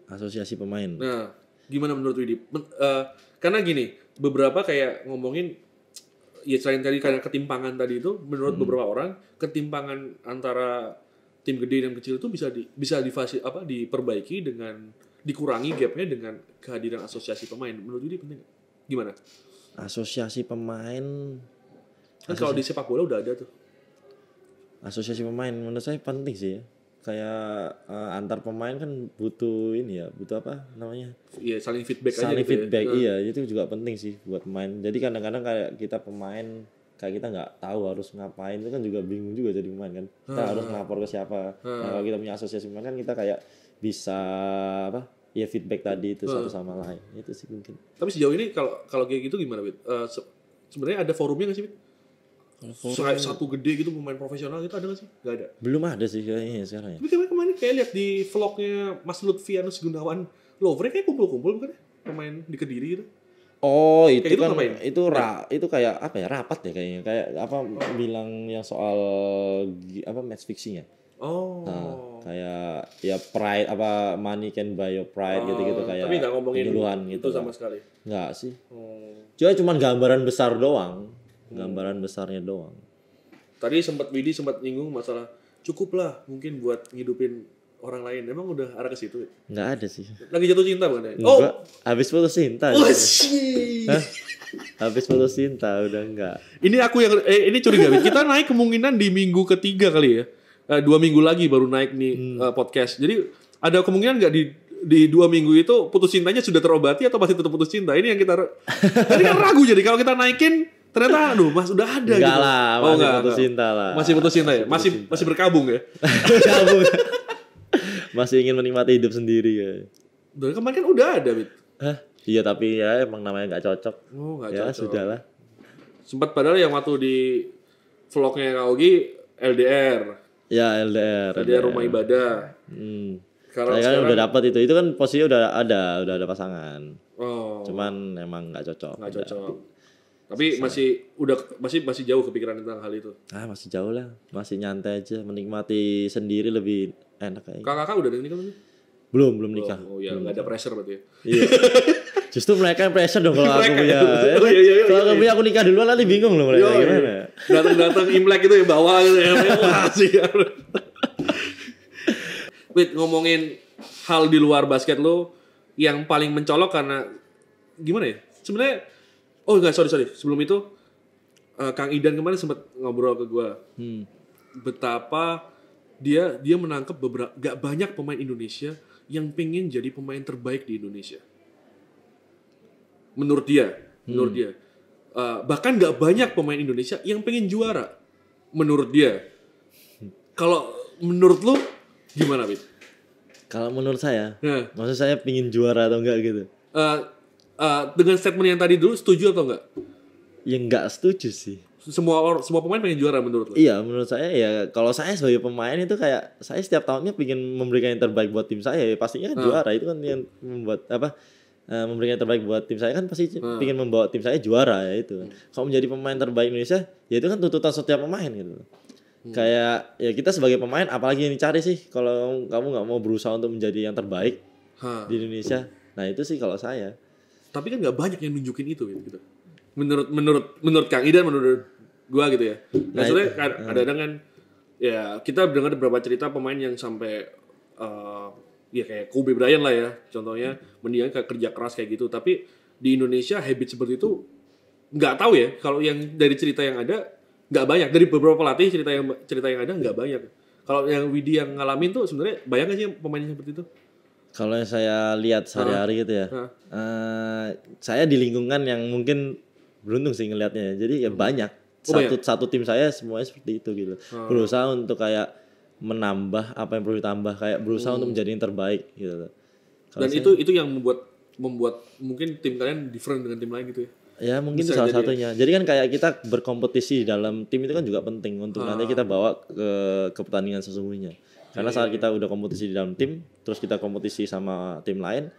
Asosiasi pemain. Nah, gimana menurut Widi? Karena gini, beberapa kayak ngomongin ya selain tadi karena ketimpangan tadi itu, menurut beberapa orang ketimpangan antara tim gede dan kecil itu bisa diperbaiki dengan dikurangi gapnya dengan kehadiran asosiasi pemain. Menurut Widi penting nggak? Gimana? Asosiasi pemain. Kan kalau di sepak bola udah ada tuh. Asosiasi pemain menurut saya penting sih ya. Kayak antar pemain kan butuh ini ya, butuh apa namanya? Iya, saling feedback aja saling gitu feedback ya. iya itu juga penting sih buat pemain. Jadi kadang-kadang kayak kita pemain kayak kita nggak tahu harus ngapain, itu kan juga bingung juga jadi pemain kan. Kita harus ngelapor ke siapa. Nah, kalau kita punya asosiasi pemain kan kita kayak bisa apa? Ya feedback tadi itu satu sama lain. Itu sih mungkin. Tapi sejauh ini kalau kayak gitu gimana, Wid? Sebenarnya ada forumnya nggak sih, Wid? Satu gede gitu pemain profesional itu ada nggak sih? Nggak ada. Belum ada sih kayaknya sekarang ya. Tapi kemarin kayak lihat di vlognya Mas Lutfianus Gunawan Lovre kayak kumpul-kumpul bukan ya? Pemain di Kediri gitu. Oh itu gitu kan ngapain? itu kayak apa ya, rapat ya kayaknya, kayak apa bilang yang soal apa match fixing ya. Oh. Nah, kayak ya pride apa money can buy your pride gitu-gitu kayak. Tapi nggak ngomongin penyuluhan itu gitu sama kan. sekali. Nggak sih. Oh. Cuman gambaran besar doang. Gambaran besarnya doang. Tadi Widi sempat nyinggung masalah cukup lah mungkin buat ngidupin orang lain. Emang udah arah ke situ? Nggak ada sih. Lagi jatuh cinta bukan ya? Enggak, habis putus cinta. Oh sih. Habis putus cinta udah enggak. Ini aku yang ini curiga. Kita naik kemungkinan di minggu ketiga kali ya. 2 minggu lagi baru naik nih podcast. Jadi ada kemungkinan nggak di 2 minggu itu putus cintanya sudah terobati atau masih tetap putus cinta? Ini yang kita tadi kan ragu, jadi kalau kita naikin ternyata aduh Mas udah ada enggak gitu. Lah, masih putus cinta lah. Masih putus cinta ya? Masih berkabung ya? Berkabung. Masih ingin menikmati hidup sendiri ya. Dari kemarin kan udah ada, Bit. Hah? Iya tapi ya emang namanya nggak cocok. Oh, nggak ya, cocok. Sudahlah. Sempat padahal yang waktu di vlognya Kak Ogi LDR. Ya LDR rumah ibadah. Saya kan udah dapat itu. Itu kan posisinya udah ada pasangan. Oh. Cuman emang nggak cocok. Nggak cocok. Tapi masih jauh kepikiran tentang hal itu. Masih jauh lah. Masih nyantai aja, menikmati sendiri lebih enak kayaknya. Kakak udah nikah belum? Belum nikah. Oh ya, nggak ada pressure berarti ya. Iya. Justru mereka yang pressure dong kalau aku punya. Kalau aku punya aku nikah duluan nanti bingung loh mereka gimana. Datang Imlek itu ya bawa gitu ya. Wah sih. Wait, ngomongin hal di luar basket lo yang paling mencolok karena gimana ya? Sebenarnya sorry. Sebelum itu Kang Idan kemarin sempat ngobrol ke gue. Betapa dia menangkap gak banyak pemain Indonesia yang pengen jadi pemain terbaik di Indonesia. Menurut dia. Bahkan gak banyak pemain Indonesia yang pengen juara. Menurut dia. Kalau menurut lu gimana, Bit? Kalau menurut saya, maksud saya pingin juara atau enggak gitu. Dengan statement yang tadi dulu, setuju atau enggak? Ya enggak setuju sih. Semua pemain pengen juara menurut lo? Iya, menurut saya ya kalau saya sebagai pemain itu kayak saya setiap tahunnya pengen memberikan yang terbaik buat tim saya. Ya, pastinya kan juara itu kan yang membuat memberikan yang terbaik buat tim saya kan pasti pengen membawa tim saya juara ya itu. Kalau menjadi pemain terbaik Indonesia, ya itu kan tuntutan setiap pemain gitu. Kayak ya kita sebagai pemain apalagi yang dicari sih kalau kamu nggak mau berusaha untuk menjadi yang terbaik di Indonesia. Nah itu sih kalau saya. Tapi kan nggak banyak yang nunjukin itu gitu. Menurut Kang Idan, menurut gua gitu ya. Maksudnya kadang-kadang kan ya kita dengar beberapa cerita pemain yang sampai ya kayak Kobe Bryant lah ya contohnya, mendingan kerja keras kayak gitu. Tapi di Indonesia habit seperti itu nggak tahu ya. Kalau yang dari cerita yang ada nggak banyak, dari beberapa pelatih cerita yang ada nggak banyak. Kalau yang Widi yang ngalamin tuh sebenarnya banyak nggak sih pemainnya seperti itu? Kalau yang saya lihat sehari-hari gitu ya, saya di lingkungan yang mungkin beruntung sih ngelihatnya. Jadi ya banyak. Satu tim saya semuanya seperti itu gitu. Berusaha untuk kayak menambah apa yang perlu ditambah, kayak berusaha untuk menjadi yang terbaik gitu. Dan itu yang membuat mungkin tim kalian different dengan tim lain gitu ya. Ya mungkin itu salah satunya. Jadi kan kayak kita berkompetisi dalam tim itu kan juga penting untuk nanti kita bawa ke pertandingan sesungguhnya. Karena saat kita udah kompetisi di dalam tim, terus kita kompetisi sama tim lain,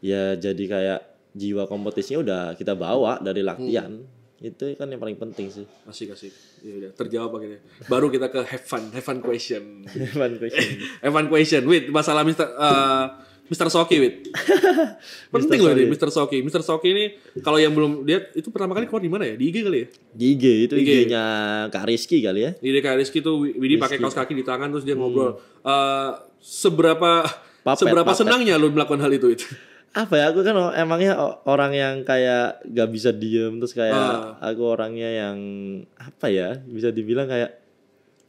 ya jadi kayak jiwa kompetisinya udah kita bawa dari latihan. Itu kan yang paling penting sih. Asik. Ya udah, terjawab akhirnya. Baru kita ke have fun question. Have fun question. Have fun question. Wait, masalah Mr. Soki, Wit. Penting loh ini Mr. Soki. Mr. Soki ini kalau yang belum lihat itu pertama kali keluar di mana ya? Di IG kali ya? Di IG itu IG-nya Kak Rizky kali ya. Di Kak Rizky tuh Widi pakai kaos kaki di tangan terus dia ngobrol. Seberapa senangnya lu melakukan hal itu? Apa ya, aku kan emangnya orang yang kayak gak bisa diem, terus kayak aku orangnya yang apa ya, bisa dibilang kayak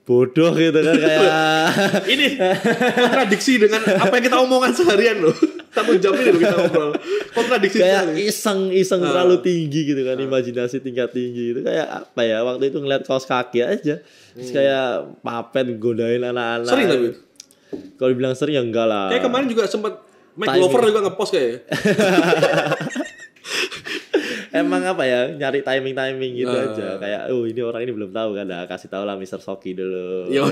bodoh gitu kan kayak ini kontradiksi dengan apa yang kita omongan seharian loh. Tanggung jawab ini loh kita ngobrol. Kontradiksi kayak iseng terlalu tinggi gitu kan, imajinasi tingkat tinggi gitu. Kayak apa ya, waktu itu ngeliat kaos kaki aja. Terus kayak papen godain anak-anak. Sering tapi? Kalau dibilang sering ya enggak lah. Kayak kemarin juga sempat Mike Glover juga ngepost kayak. Emang apa ya, nyari timing gitu aja. Kayak ini orang ini belum tahu kan, kasih tahu lah Mr. Soki dulu. Yo.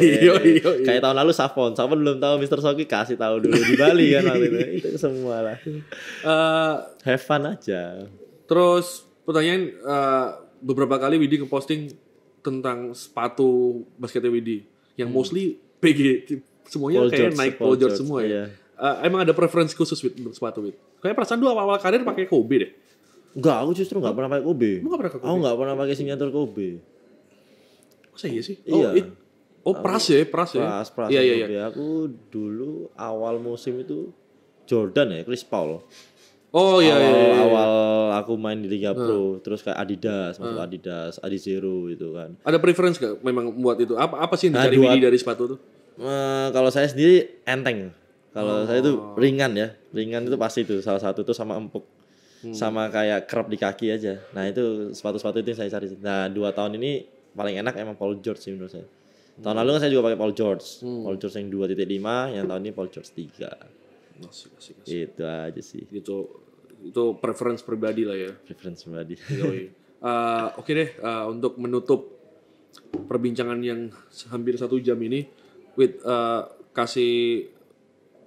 Kayak tahun lalu Safon belum tahu Mr. Soki, kasih tahu dulu di Bali kan waktu itu. Itu semua lah. Have fun aja. Terus pertanyaan, beberapa kali Widi ngeposting tentang sepatu basketnya Widi yang mostly PG, semuanya Paul kayak George, naik Paul George semua ya. Emang ada preferensi khusus untuk sepatu Wid? Kayak perasaan dulu awal-awal karir pakai Kobe deh. Enggak, aku justru enggak pernah pakai Kobe. Lu enggak pernah pakai Kobe? Aku enggak pernah pakai signature Kobe. Masa iya sih? Iya. Pras ya? Pras. Iya. Aku dulu awal musim itu Jordan ya, Chris Paul. Oh iya. Awal aku main di Liga Pro, terus kayak Adidas, masuk Adidas, Adizero itu kan. Ada preference gak memang buat itu? Apa sih yang dicari Widi dari sepatu tuh? Kalau saya sendiri enteng. Kalau saya itu ringan ya. Ringan itu pasti itu salah satu tuh sama empuk. Sama kayak kerap di kaki aja. Nah, itu sepatu-sepatu itu yang saya cari. Nah, 2 tahun ini paling enak emang Paul George sih menurut saya. Tahun lalu kan saya juga pakai Paul George. Paul George yang 2.5, yang tahun ini Paul George 3. Asik. Itu aja sih. Itu preference pribadi lah ya. Preference pribadi. Oke deh, untuk menutup perbincangan yang hampir 1 jam ini, kasih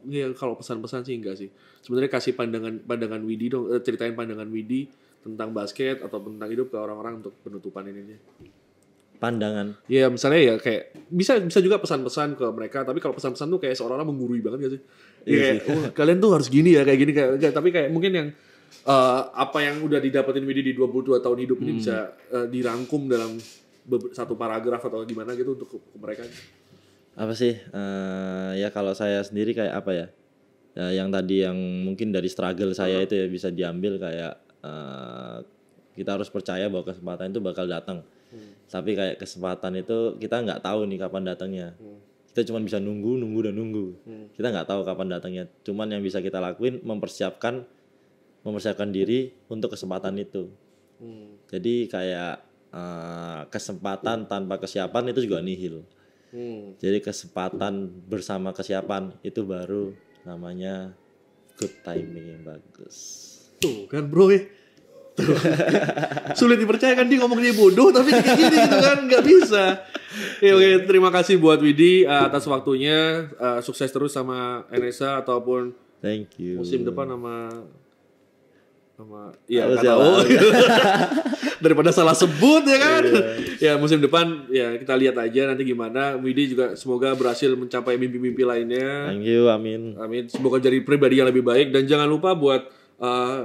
ya kalau pesan-pesan sih enggak sih. Sebenarnya kasih pandangan Widi dong, ceritain pandangan Widi tentang basket atau tentang hidup ke orang-orang untuk penutupan ini. Pandangan. Ya misalnya ya kayak bisa juga pesan-pesan ke mereka, tapi kalau pesan-pesan tuh kayak seolah-olah menggurui banget gak sih? Iya kayak, kalian tuh harus gini ya, kayak gini kayak tapi kayak mungkin yang apa yang udah didapetin Widi di 22 tahun hidup ini bisa dirangkum dalam satu paragraf atau gimana gitu untuk mereka. Apa sih? Ya kalau saya sendiri kayak apa ya? Yang tadi yang mungkin dari struggle saya itu ya bisa diambil kayak kita harus percaya bahwa kesempatan itu bakal datang. Tapi kayak kesempatan itu kita nggak tahu nih kapan datangnya. Kita cuma bisa nunggu. Kita nggak tahu kapan datangnya. Cuman yang bisa kita lakuin mempersiapkan diri untuk kesempatan itu. Jadi kayak kesempatan tanpa kesiapan itu juga nihil. Jadi kesempatan bersama kesiapan itu baru namanya good timing yang bagus. Tuh kan bro ya. Sulit dipercaya kan dia ngomong dia bodoh tapi kayak gini gitu kan, nggak bisa. Oke, terima kasih buat Widi atas waktunya. Sukses terus sama NSA ataupun thank you. Musim depan sama ya nggak tahu. Daripada salah sebut ya kan. Ya musim depan ya kita lihat aja nanti gimana. Widi juga semoga berhasil mencapai mimpi-mimpi lainnya. Thank you, amin. Semoga jadi pribadi yang lebih baik, dan jangan lupa buat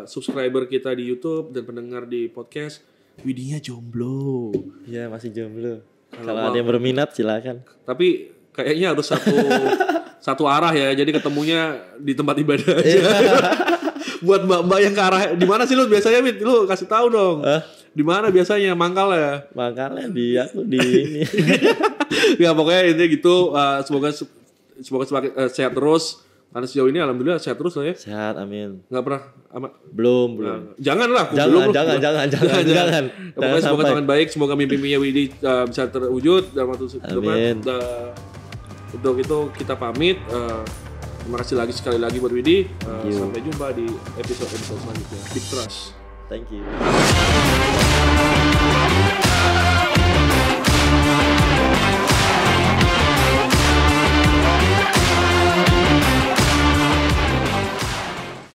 subscriber kita di YouTube dan pendengar di podcast, Widinya jomblo. Iya, masih jomblo. Kalau ada yang berminat silakan. Tapi kayaknya harus satu arah ya. Jadi ketemunya di tempat ibadah aja. Buat mbak-mbak yang ke arah di mana sih lu biasanya, Wid? Lu kasih tahu dong. Di mana biasanya mangkal ya? Mangkalnya di aku di ini. Ya pokoknya intinya gitu. Semoga semakin sehat terus. Karena sejauh ini alhamdulillah sehat terus lah ya. Sehat, amin. Nggak pernah belum. Janganlah. Jangan. Pokoknya semoga tangan baik. Semoga mimpi-mimpinya Widi bisa terwujud dalam waktu depan. Untuk itu kita pamit. Terima kasih sekali lagi buat Widi. Sampai jumpa di episode selanjutnya. Big Trust. Thank you.